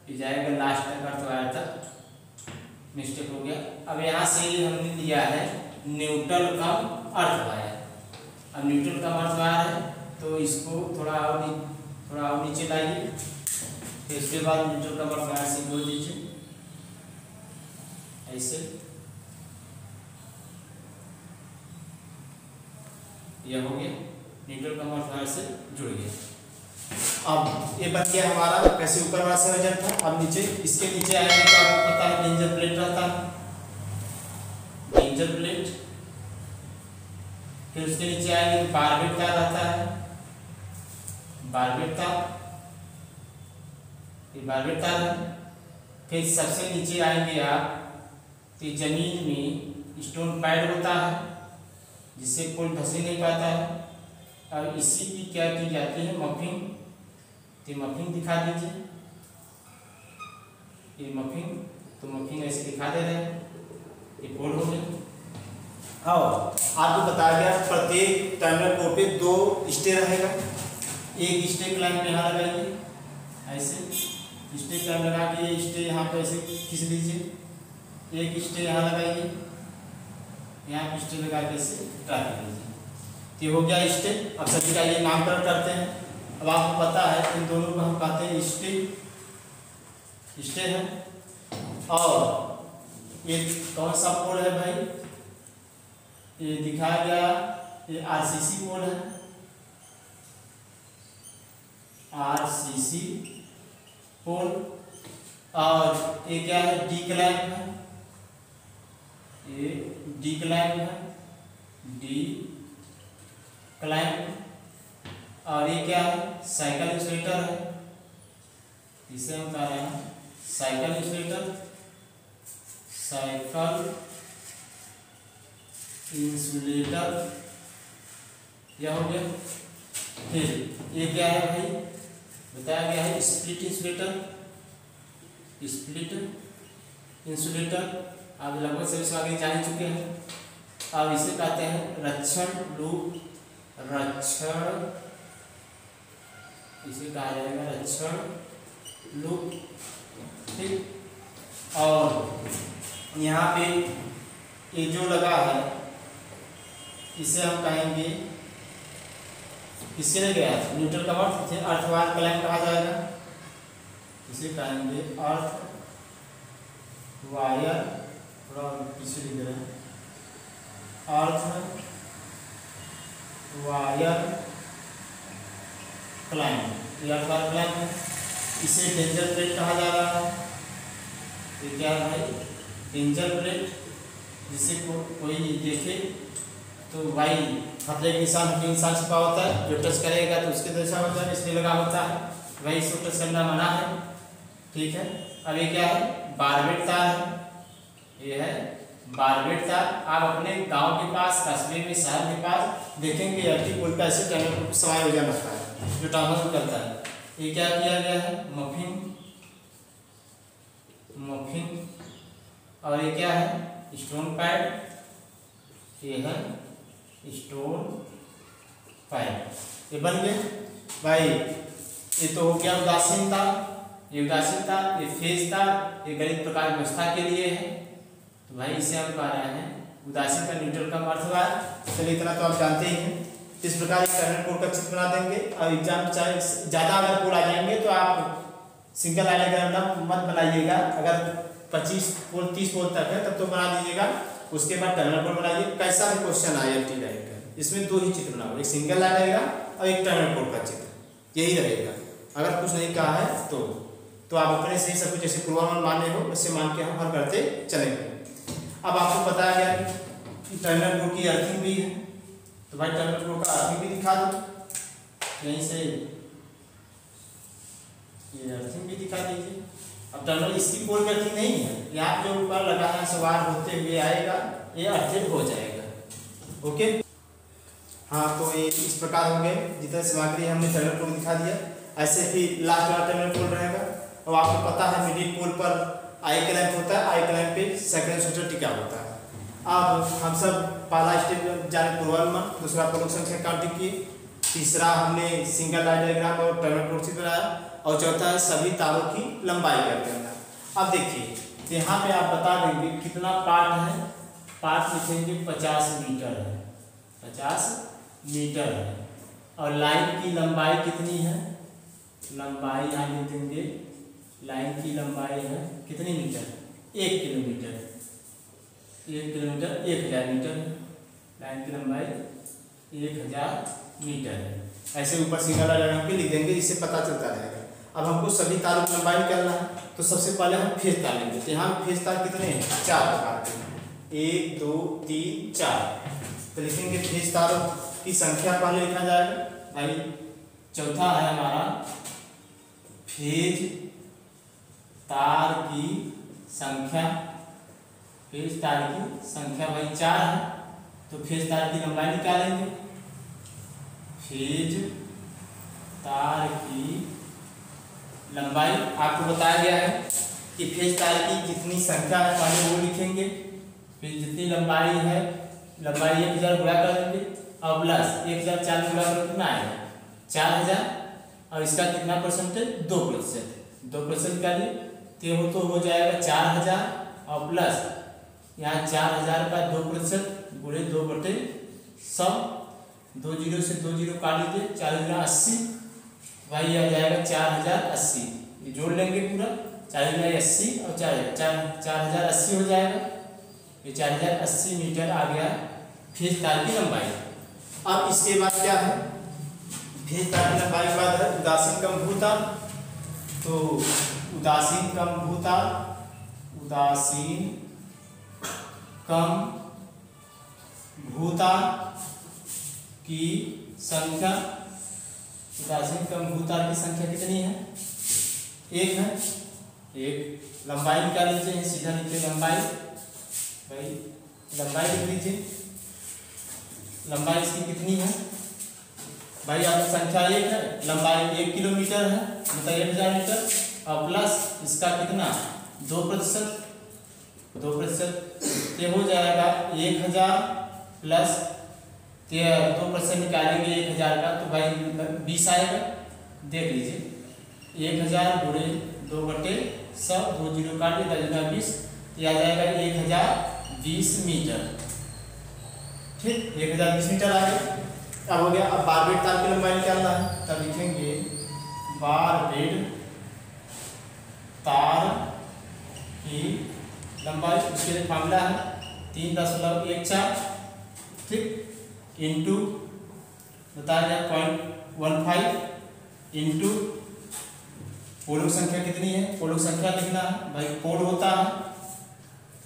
[SPEAKER 1] ये जाएगा लास्ट तक अर्थ वायर तक, मिस्टेक हो गया। अब यहाँ से हमने लिया है न्यूट्रल कम अर्थ वायर। अब न्यूट्रल कम अर्थ वायर है तो इसको थोड़ा और नीचे लाइए। फिर उसके बाद न्यूट्रल कम अर्थ वायर से जोड़ दीजिए ऐसे, यह हो गया न्यूट्रल कम अर्थ वायर से जुड़ गया। अब ये बन गया हमारा कैसे ऊपर वाला संयोजन था। अब नीचे, इसके नीचे आएंगे तो आपको पता है डेंजर प्लेट रहता है, डेंजर प्लेट। फिर उसके नीचे आएंगे तो बारबेट तार रहता है, बारबेट तार, ये बारबेट तार है। फिर सबसे नीचे आएंगे आप तो जमीन में स्टोन पैड होता है, जिससे कोई धंस नहीं पाता है। और इसी की क्या की जाती है, मफिंग। तो मफिंग दिखा दीजिए, ये मफिंग, तो मफिंग ऐसे दिखा दे रहे हैं, ये पोल हो गया। और आपको बताया गया प्रत्येक टर्मिनल पोल पे 2 स्टे रहेगा। एक स्टे लाइन पे यहाँ लगाइए, ऐसे स्टे लाइन लगा के ये स्टे यहाँ पे ऐसे खींच लीजिए, एक स्टे यहाँ लगाइए, यहाँ पे स्टे लगा के इसे ट्राई कर लीजिए। तो हो गया स्टे। अब सभी का ये नामकरण करते हैं। अब आपको पता है इन दोनों को हम कहते हैं स्टे है। और ये कौन सा पोल है भाई, ये दिखाया गया, ये आरसीसी पोल है, आरसीसी पोल। और ये क्या है, डी क्लैंप है, ये डी क्लैंप है, डी क्लैंप। और ये क्या है, साइकिल इंसुलेटर है, इसे हम कह रहे हैं साइकिल इंसुलेटर, साइकिल इंसुलेटर, यह हो गया। फिर ये क्या है भाई, बताया गया है स्प्लिट इंसुलेटर, स्प्लिट इंसुलेटर। आप लगभग सभी आगे जान चुके हैं। अब इसे कहते हैं रक्षण लूप, रक्षण, इसे कहा जाएगा रक्षण लूप, ठीक। और यहाँ पे ये जो लगा है इसे हम कहेंगे, किससे ले गया है, न्यूट्रल का अर्थ वायर क्लैंप कहा जाएगा, इसे कहेंगे अर्थ वायर, थोड़ा पीछे लिख रहे हैं, अर्थ वायर क्लैंप, ये अर्थ वायर क्लैंप है। इसे डेंजर प्लेट कहा जा रहा है। ये क्या है भाई, डेंजर प्लेट, जिसे कोई देखे तो भाई खतरे के निशान छिपा होता है, जो टच करेगा तो उसके दशा होता है, इसलिए लगा होता है, वही इसको टच करना मना है, ठीक है। अब ये क्या है, बारबेट तार है, ये है बारबेट तार। आप अपने गांव के पास, कस्बे में, शहर के पास देखेंगे इलेक्ट्रिक पोल का ऐसे टर्मिनल सवाल हो जाना है जो ट्रांसफर करता है। ये क्या किया गया है, मफिंग, मफिंग। और ये क्या है, स्टोन पैड, ये है स्टोन पैड, ये बन गए। भाई ये तो हो गया उदासीन तार, ये उदासीन तार, ये फेज तार, ये गणित प्रकार व्यवस्था के लिए है। तो भाई इसे हम कह रहे हैं उदासीन का न्यूट्रल कम अर्थवार। चलिए इतना तो आप जानते ही हैं। इस प्रकार एक टर्नर पोल का चित्र बना देंगे और एग्जाम चाहे ज़्यादा अगर पोल आ जाएंगे तो आप सिंगल लाइन डायग्राम मत बनाइएगा। अगर 25 पोल 30 पोल तक है तब तो बना दीजिएगा, उसके बाद टर्नर पोल बनाइए। कैसा भी क्वेश्चन आए टी लाइन का, इसमें दो ही चित्र बनाओ, एक सिंगल लाइन रहेगा और एक टर्नर पोल का चित्र, यही रहेगा। अगर कुछ नहीं कहा है तो आप अपने से ही सब कुछ जैसे पूर्वानुमान माने हो वैसे मान के हम हल करते चलेंगे। अब आपको बताया गया कि टर्नर पोल की अर्थिंग भी है, तो भाई टर्नर पोल का अर्थिंग भी दिखा दो, यहीं से ये अर्थिंग भी दिखा दीजिए। अब टर्नर इसकी पोल की अर्थिंग नहीं है, यहाँ जो ऊपर लगा है सवार होते हुए आएगा, ये अर्थिंग हो जाएगा। ओके, हाँ तो ये इस प्रकार हो गए जितने सामग्री हमने टर्नर पोल दिखा दिया। ऐसे फिर लास्ट वाला टर्नर पोल रहेगा। और आपको पता है मिडिल पोल पर आई क्लैंप होता है, आई क्लैंप पे सेकंड शूटर टिका होता है। अब हम सब पहला स्टेप जाने पूर्वानुमान, दूसरा पोल संख्या काउंटिंग की, तीसरा हमने सिंगल लाइन डायग्राम और टर्नर पोल चित्र बनाया, और चौथा है सभी तारों की लंबाई करते हैं। अब देखिए यहाँ पे आप बता देंगे कितना पार्ट है, पार्ट लिखेंगे 50 मीटर है, 50 मीटर है। और लाइन की लंबाई कितनी है, लंबाई यहाँ लिख देंगे, लाइन की लंबाई है कितनी मीटर, 1 किलोमीटर, 1 किलोमीटर 1000 मीटर है। लाइन की लंबाई 1000 मीटर है। ऐसे ऊपर सिंगल डायग्राम पे लिख देंगे, इससे पता चलता रहेगा। अब हमको सभी तारों की लंबाई निकालना है, तो सबसे पहले हम फेज तार लेंगे। तो यहाँ फेज तार कितने हैं, 4 प्रकार के, 1 2 3 4। तो लिखेंगे फेज तारों की संख्या पहले लिखा जाएगा। भाई चौथा है हमारा फेज तार की संख्या, फेज तार की संख्या भाई 4 है, तो फेज तार की लंबाई निकालेंगे। फेज तार की लंबाई आपको बताया गया है कि फेज तार की जितनी संख्या है पहले वो लिखेंगे, फिर जितनी लंबाई है, लंबाई 1000 गुणा कर देंगे और प्लस 1004 गुणा कर कितना आएगा 4000, और इसका कितना परसेंट है 2%, 2% निकालिए तो हो जाएगा 4000 और प्लस यहाँ 4000 का 2% गुणे 2/100, 2 जीरो से 2 जीरो काट लीजिए, 4 गुना 80, भाई आ जाएगा 4080। ये जोड़ लेंगे पूरा, 4080 और 4080 हो जाएगा। ये 4080 मीटर आ गया फेज तार की लंबाई। अब इसके बाद क्या है, फेज तार की लंबाई के बाद है उदासीन कम भूताल। तो उदासीन कम भूताल, उदासीन कम भूताल की संख्या, उदासीन कम भूताल की संख्या कितनी है, 1 है। 1 लंबाई निकाल लीजिए, सीधा नीचे लंबाई, भाई लंबाई लिख लीजिए, लंबाई इसकी कितनी है भाई, आपकी संख्या 1 है, लंबाई 1 किलोमीटर है, मतलब 1000 मीटर, और प्लस इसका कितना 2%, 2% ये हो जाएगा 1000 प्लस 2% निकालेंगे 1000 का, तो भाई 20 आएगा। देख लीजिए 1000 गुणे 2/100, 2 जीरो काट दिया, 10 20, यह आ जाएगा 1020 मीटर। ठीक, 1020 मीटर आ गया। अब हो गया, अब बार बेड तार की लंबाई निकालना है, तब लिखेंगे बार बेड तार की लंबाई, उसके लिए फार्मूला है 3.14, ठीक, इंटू बताया गया 0.15 इंटू पोलों की संख्या कितनी है, पोलों की संख्या लिखना है भाई, पोल होता है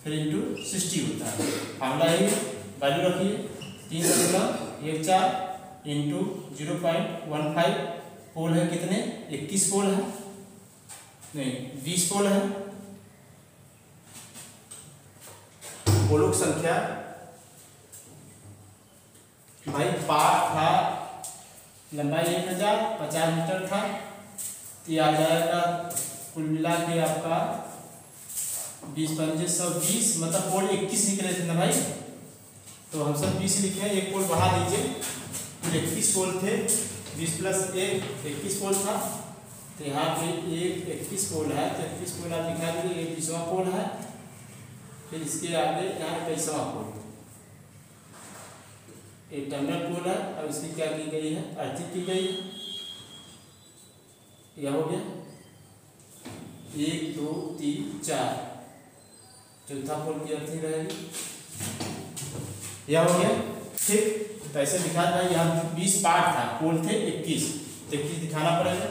[SPEAKER 1] फिर इंटू 60 होता है, फार्मूला ही वैल्यू रखिए 3.14 इंटू 0.15। पोल है कितने, 21 पोल है, नहीं 20 पोल है। पोलों की संख्या भाई पार्ट था, लंबाई 1050 मीटर था, तो ये आ जाएगा कुल मिला के आपका 20 पंजे 120, मतलब पोल 21 निकले थे ना भाई, तो हम सब 20 लिखे हैं, एक पोल बढ़ा दीजिए, कुल 21 पोल थे, 20 प्लस 1 21 पोल था, तो यहाँ पे एक 21 पोल है, तो 21 पोल आप दिखा दीजिए, ये 20वां पोल है, फिर इसके आगे यहाँ 21वां पोल, एक टर्मिनल पोल है। अब इसकी क्या की गई है, अर्थिंग की गई है। यह हो गया 1 2 3 4, चौथा पोल की अर्थिंग रहेगी। यह हो गया ठीक। तो ऐसे दिखा था, यहाँ 20 पार्ट था, पोल थे 21, तो 21 दिखाना पड़ेगा।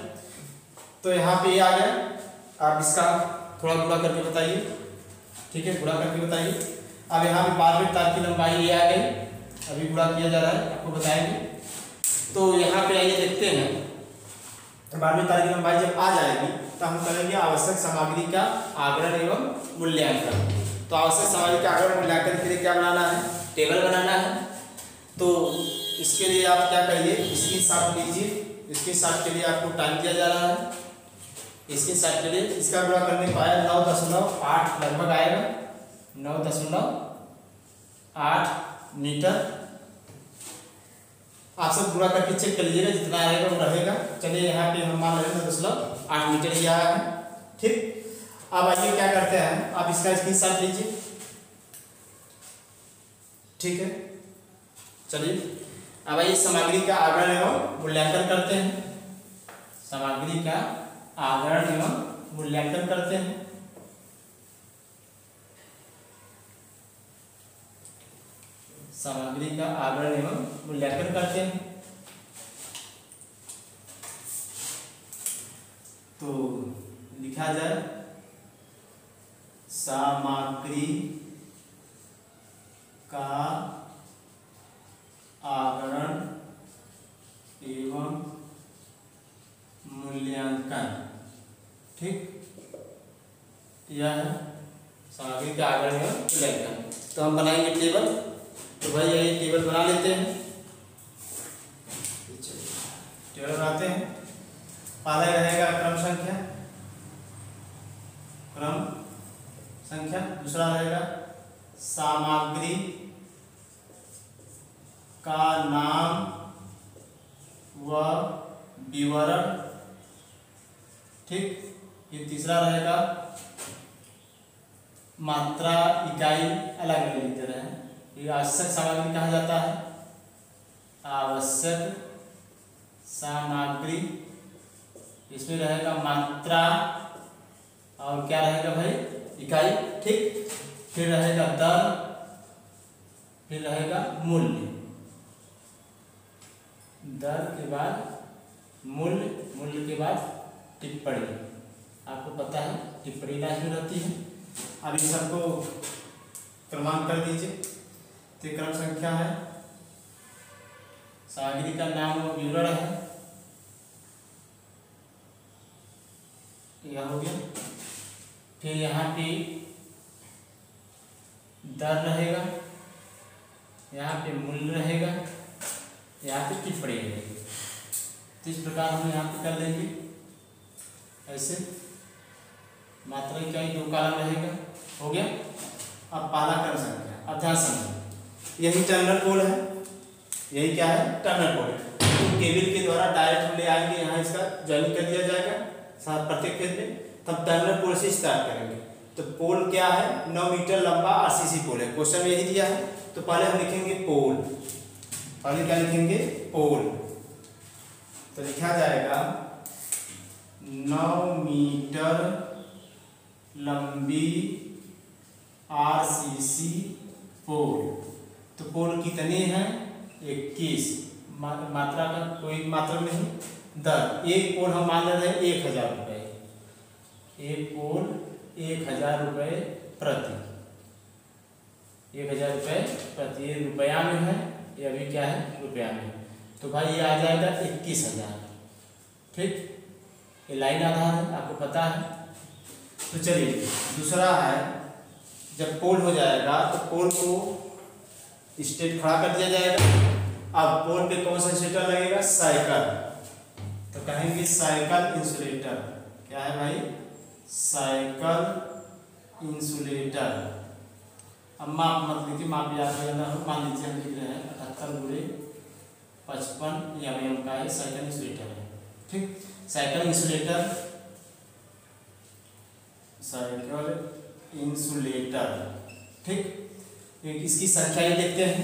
[SPEAKER 1] तो यहाँ पे ये आ गया। आप इसका थोड़ा गुणा करके बताइए, ठीक है, गुणा करके बताइए। अब यहाँ पे बारहवीं तार की लंबाई ये आ गई, अभी गुणा किया जा रहा है, आपको बताएंगे। तो यहाँ पे आइए देखते हैं, तो बारहवीं तार की लंबाई जब आ जाएगी तो हम करेंगे आवश्यक सामग्री का आगरण एवं मूल्यांकन। तो आवश्यक सामग्री का आगरण मूल्यांकन के लिए क्या बनाना है, टेबल बनाना है। तो इसके लिए आप क्या करिए, इसकी शॉट लीजिए। इसके शॉट के लिए आपको टाइम दिया जा रहा है, इसके शॉट के लिए इसका गुणा करने को आया 9.8 लगभग आएगा, 9.8 मीटर। आप सब गुणा करके चेक कर लीजिएगा, जितना आएगा वो रहेगा। चलिए यहाँ पे हम मान रहे हैं 9.8 मीटर ये आया है, ठीक। अब आइए क्या करते हैं, आप इसका स्क्रीनशॉट लीजिए, ठीक है। चलिए अब आइए सामग्री का आगरण एवं मूल्यांकन करते हैं। सामग्री का आगरण एवं मूल्यांकन करते हैं। सामग्री का आगरण एवं मूल्यांकन करते हैं। तो लिखा जाए सामग्री का आगरण एवं मूल्यांकन, ठीक। यह है सामग्री का आगरण एवं मूल्यांकन। तो हम बनाएंगे टेबल। तो भाई ये टेबल बना लेते हैं, टेबल बनाते हैं। पहला रहेगा क्रम संख्या, दूसरा रहेगा सामग्री का नाम व विवरण, ठीक। ये तीसरा रहेगा मात्रा इकाई, अलग अलग लिख दे रहे हैं। ये आवश्यक सामग्री कहा जाता है, आवश्यक सामग्री। इसमें रहेगा मात्रा और क्या रहेगा भाई, इकाई, ठीक। फिर रहेगा दर, फिर रहेगा मूल्य, दर के बाद मूल्य, मूल्य के बाद टिप्पणी। आपको पता है टिप्पणी लास्ट में रहती है। अब इन सबको क्रमांक कर दीजिए। तो क्रम संख्या है, सामग्री का नाम और विवरण है, यह हो गया। फिर यहाँ पे दर रहेगा, यहाँ पे मूल्य रहेगा, यहाँ पे टिप्पणी रहेगी। तो इस प्रकार हम यहाँ पे कर देंगे ऐसे। मात्रा इकाई 2 कॉलम रहेगा, हो गया। अब पहला क्रम संख्या अध्याय संख्या, यही टर्मिनल पोल है, यही क्या है, टर्मिनल पोल। तो केबल के द्वारा डायरेक्ट हम ले आएंगे, यहाँ इसका ज्वाइनिंग कर दिया जाएगा साथ प्रत्येक फेज में। तब टर्मिनल पोल से स्टार्ट करेंगे। तो पोल क्या है, 9 मीटर लंबा आरसीसी पोल है, क्वेश्चन में यही दिया है। तो पहले हम लिखेंगे पोल, पहले क्या लिखेंगे, पोल। तो लिखा जाएगा 9 मीटर लंबी आरसीसी पोल। तो पोल कितने हैं, 21। मात्रा का कोई मात्रा नहीं, दर। एक पोल हम मान रहे हैं 1000 रुपये, एक पोल 1000 रुपये प्रति, 1000 रुपये प्रति। ये रुपया में है, ये अभी क्या है, रुपया में। तो भाई ये आ जाएगा 21,000, ठीक। ये लाइन आधार है, आपको पता है। तो चलिए दूसरा है, जब पोल हो जाएगा तो पोल को स्ट्रेट खड़ा कर दिया जाएगा। अब पोल पे कौन सा इंसुलेटर लगेगा, साइकिल। तो कहेंगे साइकिल इंसुलेटर। क्या है भाई, साइकिल इंसुलेटर। अब माप मत लीजिए, माप याद करना हो। मान लीजिए हम लिख रहे हैं 78 × 55 mm का ये साइकिल इंसुलेटर है। ठीक, साइकिल इंसुलेटर ठीक, एक इसकी संख्या ही देखते हैं।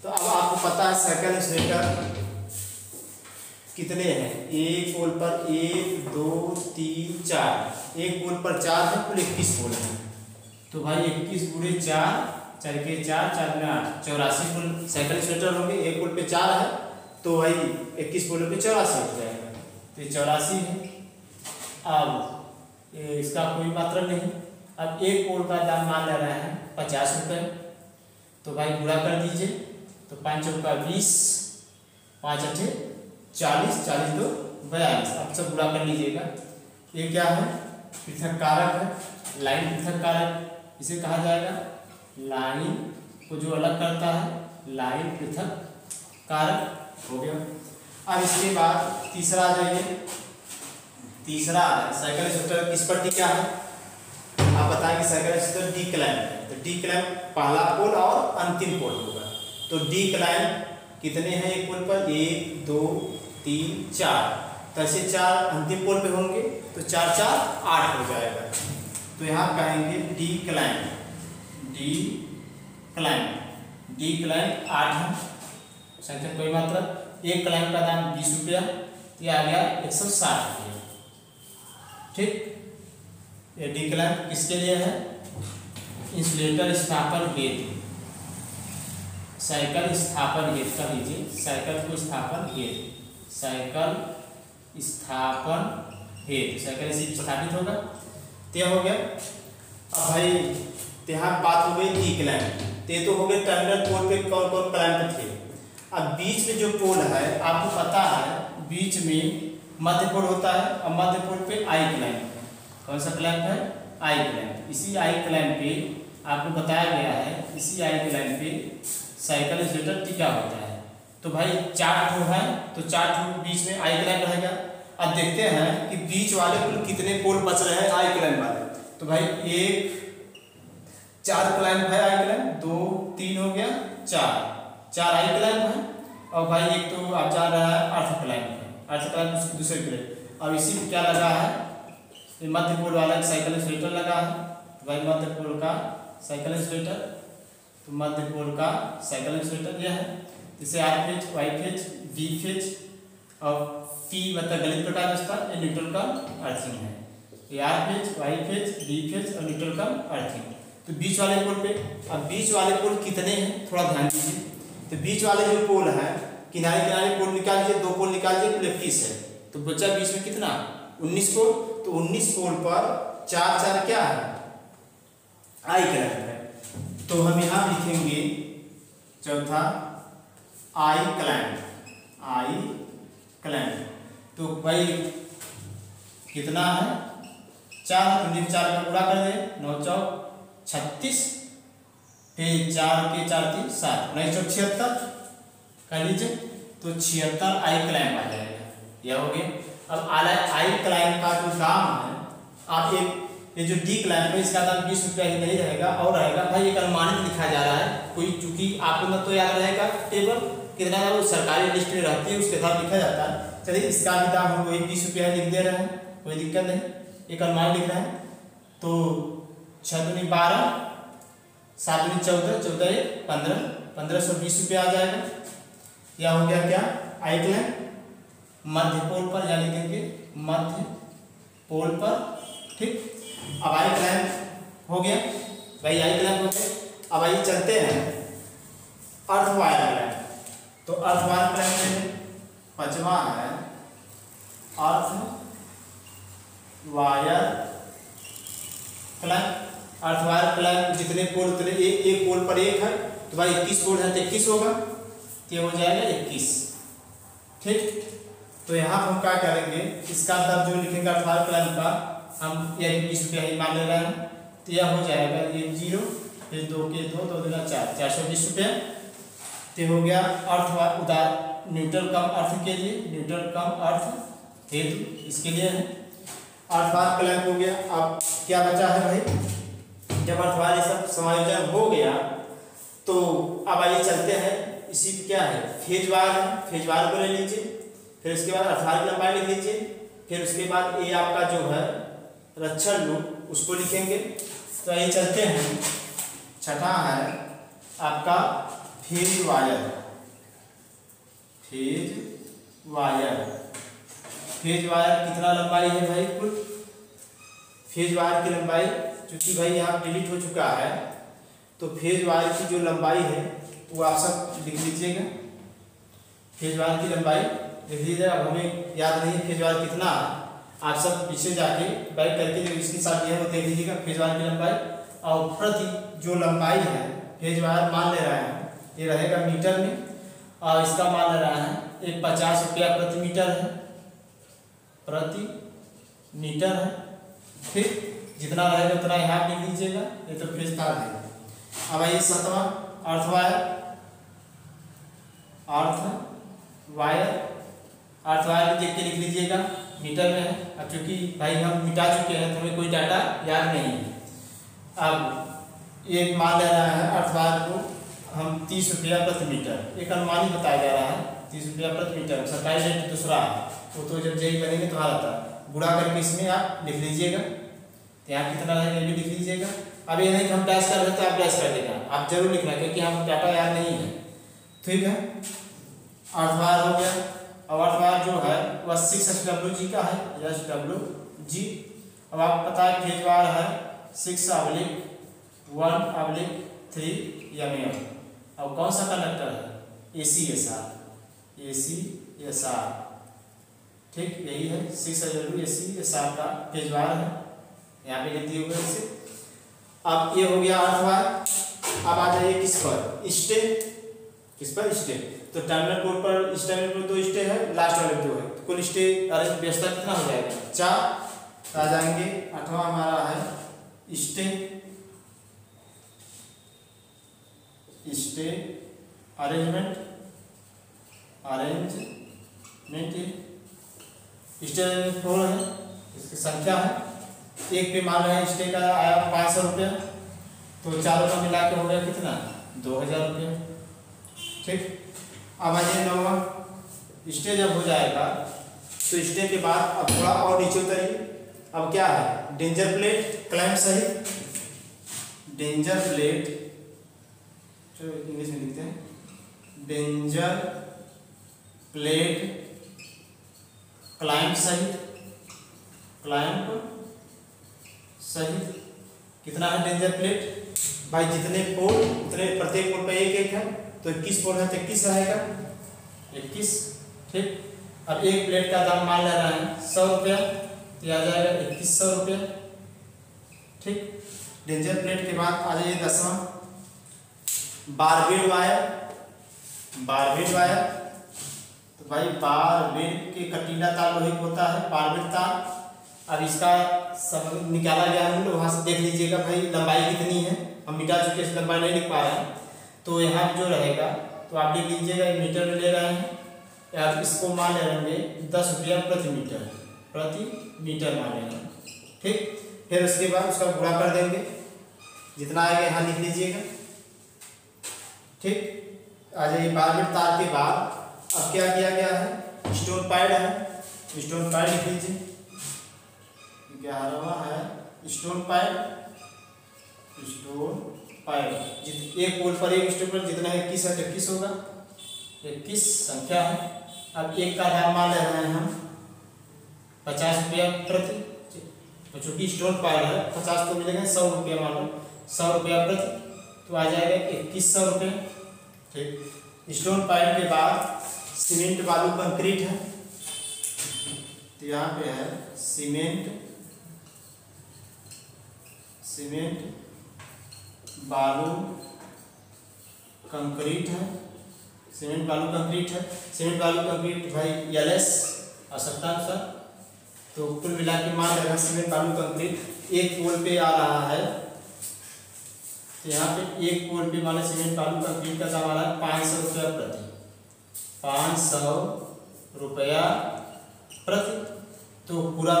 [SPEAKER 1] तो अब आपको पता है साइकिल इंसुलेटर कितने हैं। एक पोल पर 1 2 3 4, एक पोल पर 4 है, कुल 21 पोल है। तो भाई 21 गुणे 4, 4 के 4, 4 में 8, 84 पोल साइकिल इंसुलेटर होंगे। एक पोल पे 4 है तो भाई 21 पोल पे 84 हो जाएगा, तो 84 है। अब इसका कोई मात्रा नहीं। अब एक पोल का दाम मान ले रहे हैं 50 रुपये, तो भाई गुणा कर दीजिए। तो 5 चौका 20, 5 अठे 40, 40 2 42, अब सब गुणा कर लीजिएगा। ये क्या है, पृथक कारक है, लाइन पृथक कारक इसे कहा जाएगा। लाइन को जो अलग करता है लाइन पृथक कारक हो गया। अब इसके बाद तीसरा आ जाइए। तीसरा साइकिल इंसुलेटर किस पर टिका है, आप बताएं कि साइकिल इंसुलेटर डी क्लैंप है। तो डी क्लैंप पहला पोल और अंतिम पोल होगा। तो डी क्लैंप कितने हैं एक पोल पर, 1 2 3 4, तो ऐसे 4 अंतिम पोल पे होंगे, तो 4 4 8 हो जाएगा। तो यहाँ कहेंगे D clamp, D clamp, D clamp 8 है, संख्या कोई मात्रा। एक क्लैंप का दाम 20 रुपया, तो यह आ गया 160 रुपया। ठीक, ये डी क्लैंप किसके लिए है, इंसुलेटर स्थापन हेतु, साइकिल स्थापन हेतु का लीजिए, साइकिल को स्थापन हेतु, साइकिल स्थापन हेतु, साइकिल इसी स्थापित होगा। तो हो गया। अब भाई यहाँ बात हो गई डी क्लैंप, ते तो हो गए टर्मिनल पोल पे कौन कौन क्लैंप थे। अब बीच में जो पोल है आपको पता है, बीच में मध्य पोल होता है, और मध्य पोल पे आई क्लैंप है। कौन सा क्लैंप है, आई क्लैंप। इसी आई क्लैंप पे आपको बताया गया है, इसी आई क्लैंप पे साइकिल इंसुलेटर टिका होता है। तो भाई 4 ठो है, तो 4 ठो बीच में आई क्लैंप रहेगा। अब देखते हैं कि बीच वाले कुल कितने पोल बच रहे हैं आई क्लैंप वाले। तो भाई 1 4 क्लैंप है आई क्लैंप, 2 3 हो गया 4 आई क्लैंप है। और भाई एक तो आप जा रहा है अर्थ क्लैंप है, अर्थ क्लैंप उसकी दूसरे क्लैंप। अब इसी में क्या लगा है, मध्य पोल वाला साइकिल इंसुलेटर लगा है। तो भाई मध्य पोल का साइकिल इंसुलेटर, तो मध्य पोल का साइकिल इंसुलेटर यह है। इसे R phase, Y phase, V phase और पी मतलब गणित प्रकार विस्तार, ये न्यूट्रल का अर्थिंग है। ये R phase, Y phase, V phase और न्यूट्रल का अर्थिंग। तो बीच वाले पोल पे, अब बीच वाले पोल कितने हैं थोड़ा ध्यान दीजिए। तो बीच वाले जो पोल है, किनारे किनारे पोल निकाल लीजिए, 2 पोल निकाल लीजिए, कुल 21 है। तो बचा बीच में कितना, 19 पोल। तो 19 पोल पर 4 4 क्या है, आई क्लैंप है। तो हम यहाँ लिखेंगे चौथा आई क्लैंप, आई क्लैंप। तो भाई कितना है, 4, 4 का गुणा कर दे, 9 चौक 36, फिर 4 के 4 3 7, 9 चौक 76 कर लीजिए। तो 76 आई क्लैंप आ जाएगा, यह हो गया। अब आई क्लैंप का जो दाम है, आप ये जो डी क्लैंप है इसका दाम 20 रुपया ही नहीं रहेगा और रहेगा भाई एक अनुमानित लिखा जा रहा है कोई, चूंकि आपको न तो याद रहेगा टेबल कितना है, वो सरकारी लिस्ट में रहती है उसके साथ लिखा जाता है। चलिए इसका भी दाम हम वही 20 रुपया लिख दे रहे हैं, कोई दिक्कत नहीं, एक अनुमान लिख रहे हैं। तो 6 दूनी 12, 7 दूनी 14, 14 1 15, 1520 रुपया आ जाएगा। यह हो गया क्या, आई क्लैंप मध्य पोल पर, या लिखेंगे मध्य पोल पर। ठीक, अब आई क्लैंप हो गया भाई, आई क्लैंप हो गया। अब आइए चलते हैं अर्थ वायर क्लैंप। तो अर्थ वायर क्लैंप में 5वां है earth wire clamp. Earth wire clamp जितने पोल उतने एक पोल पर 1 है, तो भाई 21 पोल है तो 21 होगा, तो हो जाएगा 21। ठीक, तो यहाँ हम क्या करेंगे, इसका दर जो लिखेंगे अर्थ वायर क्लैंप का, हम यह 20 रुपया ही मान ले रहे हैं। तो यह हो जाएगा ये 0, फिर 2 के 2, 2 दूना 4, 420 रुपया। तो हो गया अर्थ उदार न्यूट्रल कम अर्थ के लिए, न्यूट्रल कम अर्थ हेतु इसके लिए है। अर्थ वायर क्लैंप हो गया। अब क्या बचा है भाई, जब अर्थ वायर सब समायोजन हो गया तो अब आइए चलते हैं इसी क्या है, फेज वार है, फेज वार को ले लीजिए। फिर उसके बाद अर्धवार की लंबाई लिख लीजिए। फिर उसके बाद ये आपका जो है रक्षण लूप उसको लिखेंगे। तो ये चलते हैं, छठा है आपका phase wire. Phase wire, phase wire कितना लंबाई है भाई कुल? फेज वायर की लंबाई, चूंकि भाई यहाँ डिलीट हो चुका है तो फेज वायर की जो लंबाई है वो आप सब लिख लीजिएगा। फेज वायर की लंबाई लिख लीजिएगा। अब हमें याद नहीं है फेज वायर कितना है, आप सब पीछे जाके बैक करके जो इसके साथ दिया है वो देख लीजिएगा फेज वायर की लंबाई। और प्रति जो लंबाई है फेज वायर मान ले रहा है, ये रहेगा मीटर में, और इसका मान ले रहा है एक 50 रुपया प्रति मीटर है, प्रति मीटर है। ठीक, जितना रहेगा उतना यहाँ लिख लीजिएगा, ये तो फेज तार है। अब आइए सातवां earth wire. Earth wire, earth wire देख के लिख लीजिएगा, मीटर में है। अब चूंकि भाई हम मिटा चुके हैं तो हमें कोई डाटा याद नहीं है। अब ये मान ले रहा है अर्थ वायर को हम 30 रुपया प्रति मीटर, एक अनुमानित बताया जा रहा है 30 रुपया प्रति मीटर। सरकारी रेट दूसरा है, वो तो जब जेई बनेंगे तो आता है, गुणा करके इसमें आप लिख लीजिएगा। तो यहाँ कितना रहेगा ये भी लिख लीजिएगा। अब ये नहीं कि हम डैश कर रहे तो आप डैश कर देगा, आप जरूर लिखना क्योंकि हम डाटा याद नहीं है। ठीक है, अर्थवार हो गया। अब अर्थवार जो है वह 6SWG का है, SWG। अब आप पता है फेज वार है 6/1/3 mm। अब कौन सा कंडक्टर है? ACSR, ACSR। ठीक, यही है 6ACSR का फेज वार है, यहाँ पे लिख दिए हुए इसे। अब ये हो गया अर्थवार। अब आ जाइए किस पर? स्टे। किस पर? स्टे। तो टर्मिनल पोर्ट पर, इस टर्मिनल पर 2 स्टे है, लास्ट वाले 2 है, तो कुल स्टे व्यवस्था कितना हो जाएगा? 4 आ जाएंगे। 8वां हमारा है स्टे। स्टे अरेंजमेंट, स्टे 4 है, इसकी संख्या है। एक पे मान रहे हैं स्टे का आया 500 रुपया, तो चारों का मिला के हो गया कितना? 2000 रुपया। ठीक, अब आ जाइए 9वां। स्टे जब हो जाएगा तो स्टे के बाद अब थोड़ा और नीचे उतरिए। अब क्या है? डेंजर प्लेट, क्लैंप सहित डेंजर प्लेट, चलो इंग्लिश में लिखते हैं, डेंजर प्लेट क्लैंप सहित, क्लैंप सहित। कितना है डेंजर प्लेट? भाई जितने पोल उतने प्रत्येक पोल पे एक एक है, तो 21 पोल है तो 21 रहेगा, 21। ठीक, अब एक प्लेट का दाम मान ले रहा है 100 रुपया, तो आ जाएगा 2100 रुपया। ठीक, डेंजर प्लेट के बाद आ जाइए 10वां, बारबेड वायर। बारबेड वायर, तो भाई बारबेड के कटीला तार लोहे का होता है, बारबेड तार। अब इसका सब निकाला गया है, वहाँ से देख लीजिएगा भाई लंबाई कितनी है, हम मिटा चुके हैं, लंबाई नहीं लिख पा रहे हैं। तो यहाँ जो रहेगा तो आप लिख लीजिएगा, मीटर में ले रहे हैं, या इसको मान ले लेंगे 10 रुपया प्रति मीटर, प्रति मीटर मान लेंगे। ठीक, फिर उसके बाद उसका गुणा कर देंगे, जितना आएगा यहाँ लिख लीजिएगा। ठीक, आ जाइए बारबेड तार के बाद अब क्या किया गया है? स्टोन पैड है, स्टोन पैड लिख लीजिए। 11वां है स्टोन पैड। स्टोन पैड एक पोल पर एक स्टोन पर जितना 21 है 21 होगा, 21 संख्या है। अब एक का दाम मान ले रहे हैं हम 50 रुपया प्रति, तो चूंकि स्टोन पैड है 50 तो मिलेगा, 100 रुपया मान लो, 100 रुपया प्रति, तो आ जाएगा 2100 रुपये। ठीक, स्टोन पैड के बाद सीमेंट बालू कंक्रीट है, तो यहाँ पे है सीमेंट बालू कंक्रीट है, सीमेंट बालू कंक्रीट है। सीमेंट बालू कंक्रीट भाई LS आवश्यकता अनुसार, तो कुल मिला के मान लेगा सीमेंट बालू कंक्रीट एक पोल पे आ रहा है, तो यहाँ पे एक पोल पे माने सीमेंट बालू कंक्रीट का दाम आ रहा है 500 रुपया प्रति, 500 रुपया प्रति। तो पूरा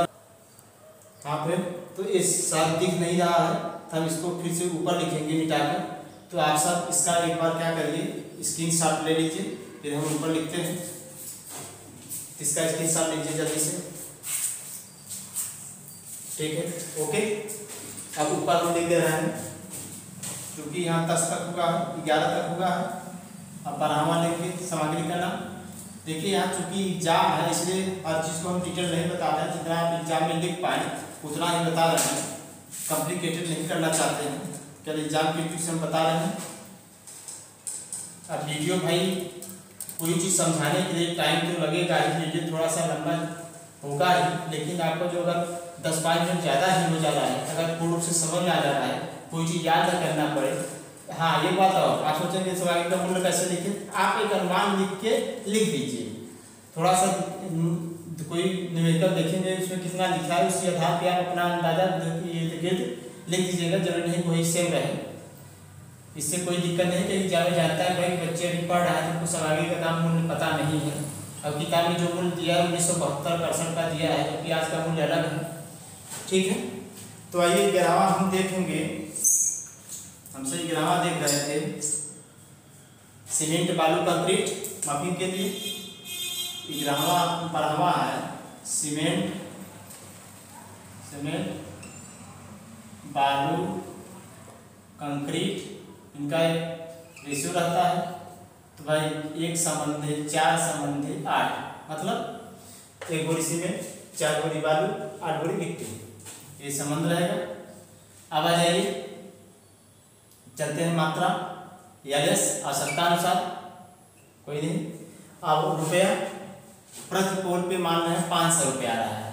[SPEAKER 1] यहाँ पे तो इस साथ दिख नहीं रहा है, तो हम इसको फिर से ऊपर लिखेंगे मिटाकर। तो आप सब इसका एक बार क्या करिए, स्क्रीनशॉट ले लीजिए, फिर हम ऊपर लिखते हैं, इसका स्क्रीनशॉट लीजिए जल्दी से, ठीक है, ओके। अब ऊपर हम लिख दे रहे हैं, क्योंकि यहाँ 10 तक हुआ है, 11 तक हुआ है। अब बढ़ावा लिखिए, सामग्री का नाम। देखिए यहाँ चूंकि एग्जाम है इसलिए हर चीज़ को हम डिटेल नहीं बता रहे हैं, जितना आप एग्जाम में लिख पाए उतना ही बता रहे हैं, कॉम्प्लिकेटेड नहीं करना चाहते हैं, क्या एग्जाम के ट्रिक से हम बता रहे हैं। अब वीडियो भाई कोई चीज़ समझाने के लिए टाइम तो लगेगा ही, वीडियो थोड़ा सा लंबा होगा ही, लेकिन आपको जो अगर 10-5 मिनट ज़्यादा ही हो जा रहा है, अगर पूर्ण रूप से समझ में आ जा रहा है, कोई चीज़ याद न करना पड़े। हाँ ये बात और आप सोचेंगे सामग्री का मूल्य कैसे लिखें, आप एक अनुमान लिख के लिख दीजिए, थोड़ा सा कोई न्यूमेरिकल देखेंगे उसमें कितना लिखा है, उसी आधार पे आप अपना अंदाजा लिख दीजिएगा, जरूरी नहीं वही सेम रहे, इससे कोई दिक्कत नहीं। कि एग्जाम में जानता है भाई बच्चे अभी पढ़ रहे हैं, उनको सामग्री का दाम मूल्य पता नहीं है, अब किताब में जो मूल्य दिया है 1972% का दिया है, जबकि आज का मूल्य अलग है, ठीक है। तो आइए 11वां हम देखेंगे, हमसे 11वां देख रहे थे सीमेंट बालू कंक्रीट मापिंग के लिए, 11वां है सीमेंट बालू कंक्रीट, इनका एक रेशियो रहता है, तो भाई 1:4:8, मतलब 1 बोरी सीमेंट 4 बोरी बालू 8 बोरी गिट्टी, ये संबंध रहेगा। अब आ जाइए चलते हैं मात्रा यस आवश्यकता अनुसार, कोई नहीं। अब रुपया प्रति पोल पे मान रहे हैं 500 रुपया आ रहा है,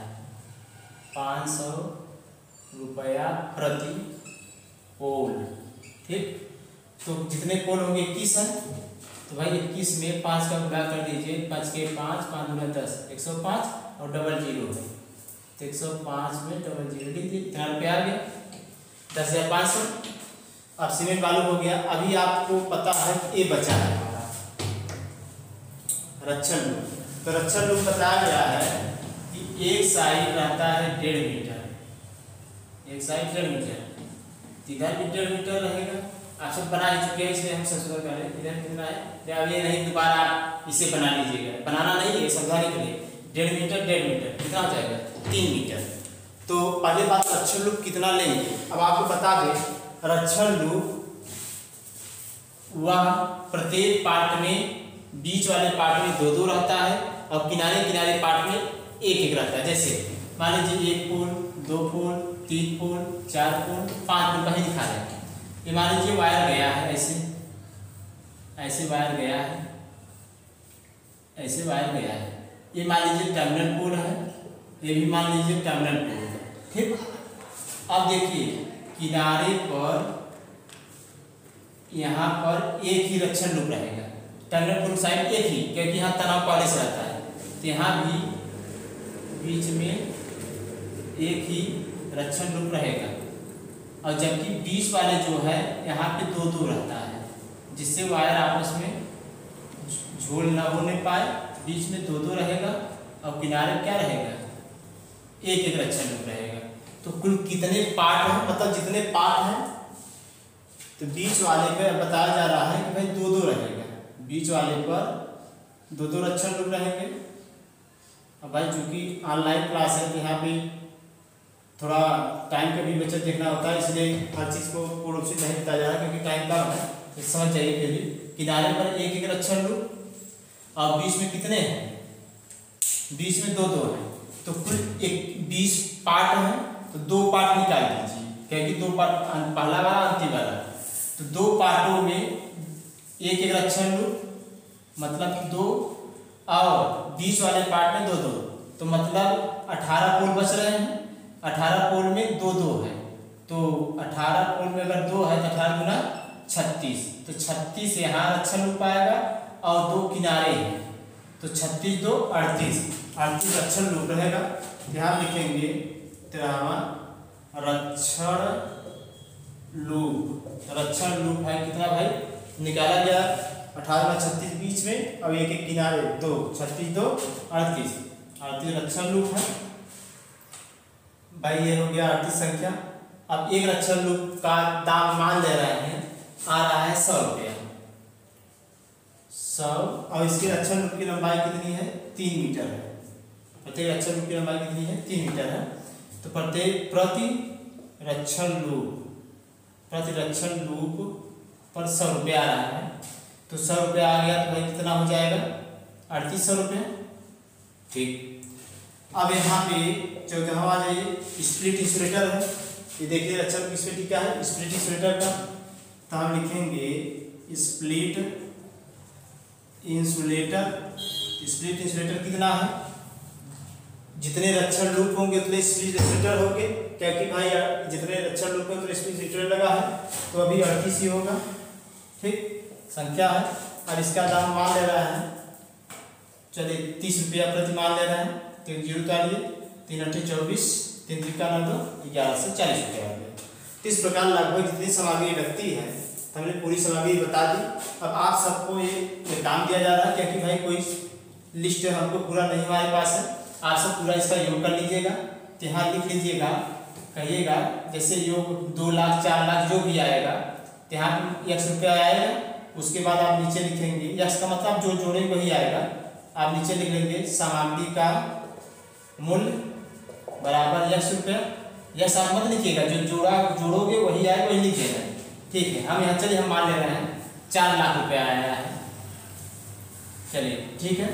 [SPEAKER 1] 500 रुपया प्रति पोल, ठीक। तो जितने पोल होंगे 21 है, तो भाई 21 में 5 का गुणा कर दीजिए, 5 के 5, 5 गुना 10, 105 और डबल जीरो है, तो 105 में डबल जीरो लिख दिए, इतना रुपया आ गया 10,500। अब सीमेंट बालू हो गया। अभी आपको पता है ये बचा है हमारा रक्षण लूप, तो रक्षण लूप बताया गया है कि एक साइड रहता है 1.5 मीटर, एक साइड 1.5 मीटर, इधर भी 1.5 मीटर रहेगा। आप सब बना ही चुके हैं इसलिए हम संशोधन कर रहे हैं, इधर कितना है, अब ये नहीं दोबारा आप इसे बना लीजिएगा, बनाना नहीं है, समझाने के लिए 1.5 मीटर 1.5 मीटर कितना हो जाएगा 3 मीटर। तो पहले बात रक्षण लूप कितना लेंगे, अब आपको बता दें रक्षण लूप वह प्रत्येक पार्ट में बीच वाले पार्ट में 2-2 रहता है और किनारे किनारे पार्ट में 1-1 रहता है। जैसे मान लीजिए 1 पोल 2 पोल 3 पोल 4 पोल 5 पोल कहीं दिखा रहे हैं, ये मान लीजिए वायर गया है, ऐसे वायर गया है, ऐसे वायर गया है, ये मान लीजिए टर्मिनल पोल है, ये भी मान लीजिए टर्मिनल पोल है, ठीक। अब देखिए किनारे पर यहाँ पर एक ही रक्षण लूप रहेगा, टर्मिनल पोल साइड एक ही, क्योंकि यहाँ तनाव पहले से रहता है, तो यहाँ भी बीच में एक ही रक्षण लूप रहेगा, और जबकि बीच वाले जो है यहाँ पे 2-2 रहता है, जिससे वायर आपस में झोल ना होने पाए, बीच में 2-2 रहेगा और किनारे क्या रहेगा 1-1 रक्षण लूप रहेगा। तो कुल कितने पार्ट हैं, मतलब जितने पार्ट हैं, तो बीच वाले पे बताया जा रहा है कि भाई 2-2 रहेगा, बीच वाले पर 2-2 रक्षण लूप रहेंगे। अब भाई चूंकि ऑनलाइन क्लास है तो यहाँ पे थोड़ा टाइम का भी बचत देखना होता है, इसलिए हर चीज़ को पूर्ण रूप से नहीं बताया जा रहा क्योंकि टाइम कम है, तो समझ जाइए। फिर भी किनारे पर 1-1 रक्षण लूप और बीच में कितने हैं, बीच में 2-2 हैं, तो कुल 20 पार्ट हैं, तो 2 पार्ट निकाल दीजिए, क्योंकि 2 पार्ट पहला वाला अंतिम वाला, तो 2 पार्टों में 1-1 रक्षण लूप मतलब 2 और बीच वाले पार्ट में 2-2, तो मतलब 18 पोल बच रहे हैं, 18 पोल में 2-2 है, तो 18 पोल में अगर 2 है तो 18 गुना 36, तो 36 यहाँ रक्षण लूप आएगा और 2 किनारे हैं, तो 36 2 38 रक्षण लूप रहेगा। यहाँ लिखेंगे 13वां रक्षण लूप है कितना भाई, निकाला गया 18 में 36 बीच में और 1-1 किनारे 2, 36 2 38 रक्षण लूप है भाई, ये हो गया 38 संख्या। अब एक रक्षण लूप का दाम मान ले रहे हैं, आ रहा है 100 रुपया 100। और इसके रक्षण लूप की लंबाई कितनी है 3 मीटर है। प्रत्येक रक्षण लूप की लंबाई कितनी है 3 मीटर है। तो प्रत्येक प्रतिरक्षण लूप पर 100 रुपया आ रहा है। तो 100 रुपया आ गया तो भाई कितना हो जाएगा 3800 रुपया। ठीक। अब यहाँ पे चौथा आ जाइए स्प्लिट इंसुलेटर है। ये देखिए रक्षण लूप की क्या है स्प्लिट इंसुलेटर का। तो हम लिखेंगे स्प्लिट इंसुलेटर कितना है जितने रक्षण लूप होंगे उतने स्प्लिट इंसुलेटर होंगे, क्योंकि भाई जितने रक्षण लूप होंगे उतने स्प्लिट इंसुलेटर लगा है तो अभी 38 ही होगा। ठीक संख्या है। और इसका दाम मान ले रहा है चलिए 30 रुपया प्रति मान ले रहा है। तो 0 उतारिए 3 8 24 3 त्रिका 9 2 11 से 40 रुपया आ गया। तो इस प्रकार लगभग जितनी सामग्री लगती है हमने पूरी सामग्री बता दी। अब आप सबको ये काम दिया जा रहा है क्योंकि भाई कोई लिस्ट हमको पूरा नहीं हमारे पास है। आप सब पूरा इसका योग कर लीजिएगा। तो यहाँ लिख लीजिएगा कहिएगा जैसे योग 2 लाख 4 लाख जो भी आएगा तो यहाँ x रुपया आएगा। उसके बाद आप नीचे लिखेंगे x का मतलब जो जोड़ेंगे वही आएगा। आप नीचे लिख लेंगे सामग्री का मूल्य बराबर x रुपया। यह आप मत लिखिएगा जो जोड़ोगे वही आएगा वही लिखिएगा। ठीक है। हम यहाँ चलिए हम मान ले रहे हैं 4 लाख रुपया आया है। चलिए ठीक है।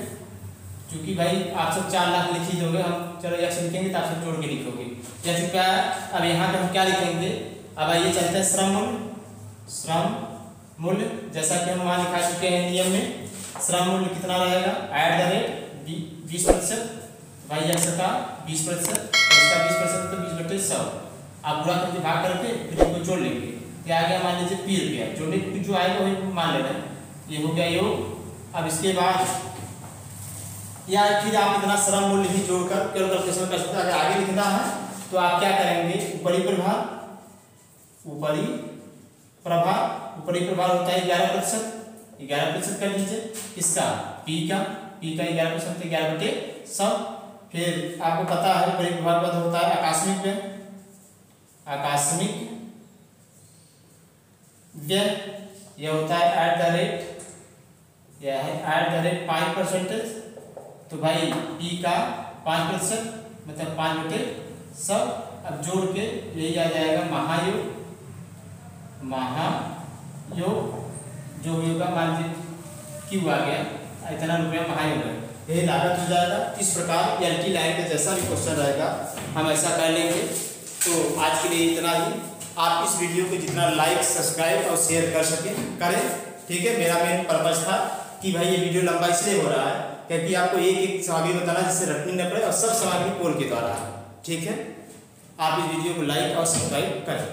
[SPEAKER 1] क्योंकि भाई आप सब 4 लाख लिख ही दोगे हम चलो x लिखेंगे तो आप सब जोड़ के लिखोगे x रुपया। अब यहाँ पे हम क्या लिखेंगे अब आइए चलते हैं श्रम मूल्य जैसा कि हम वहाँ लिखा चुके हैं नियम में। श्रम मूल्य कितना रहेगा @ 20%। भाई x का 20% इसका 20% तो 20/100 आप पूरा करके भाग करके फिर इनको जोड़ लेंगे। क्या आ गया मान लीजिए p रुपया जोड़ने जो आएगा वही मान लेना है। ये हो गया योग। अब इसके बाद या फिर आप इतना श्रम मूल्य भी जोड़कर कैलकुलेशन कर सकते हैं। अगर आगे लिखना है तो आप क्या करेंगे ऊपरी प्रभार होता है 11% कर दीजिए। इसका p का 11% 11/100। फिर आपको पता है ऊपरी प्रभार पद होता है आकस्मिक व्यय। यह होता है @5%। तो भाई p का 5% मतलब 5/100। अब जोड़ के यही आ जाएगा महायोग जो होगा मान लीजिए q आ गया इतना रुपया महायोग है यही लागत हो जाएगा। इस प्रकार एलटी लाइन का जैसा भी क्वेश्चन रहेगा हम ऐसा कर लेंगे। तो आज के लिए इतना ही। आप इस वीडियो को जितना लाइक सब्सक्राइब और शेयर कर सकें करें। ठीक है। मेरा मेन पर्पज था कि भाई ये वीडियो लंबा इसलिए हो रहा है क्योंकि आपको एक सामग्री बताना जिससे रटनी न पड़े और सब सामग्री पोल के द्वारा। ठीक है। आप इस वीडियो को लाइक और सब्सक्राइब करें।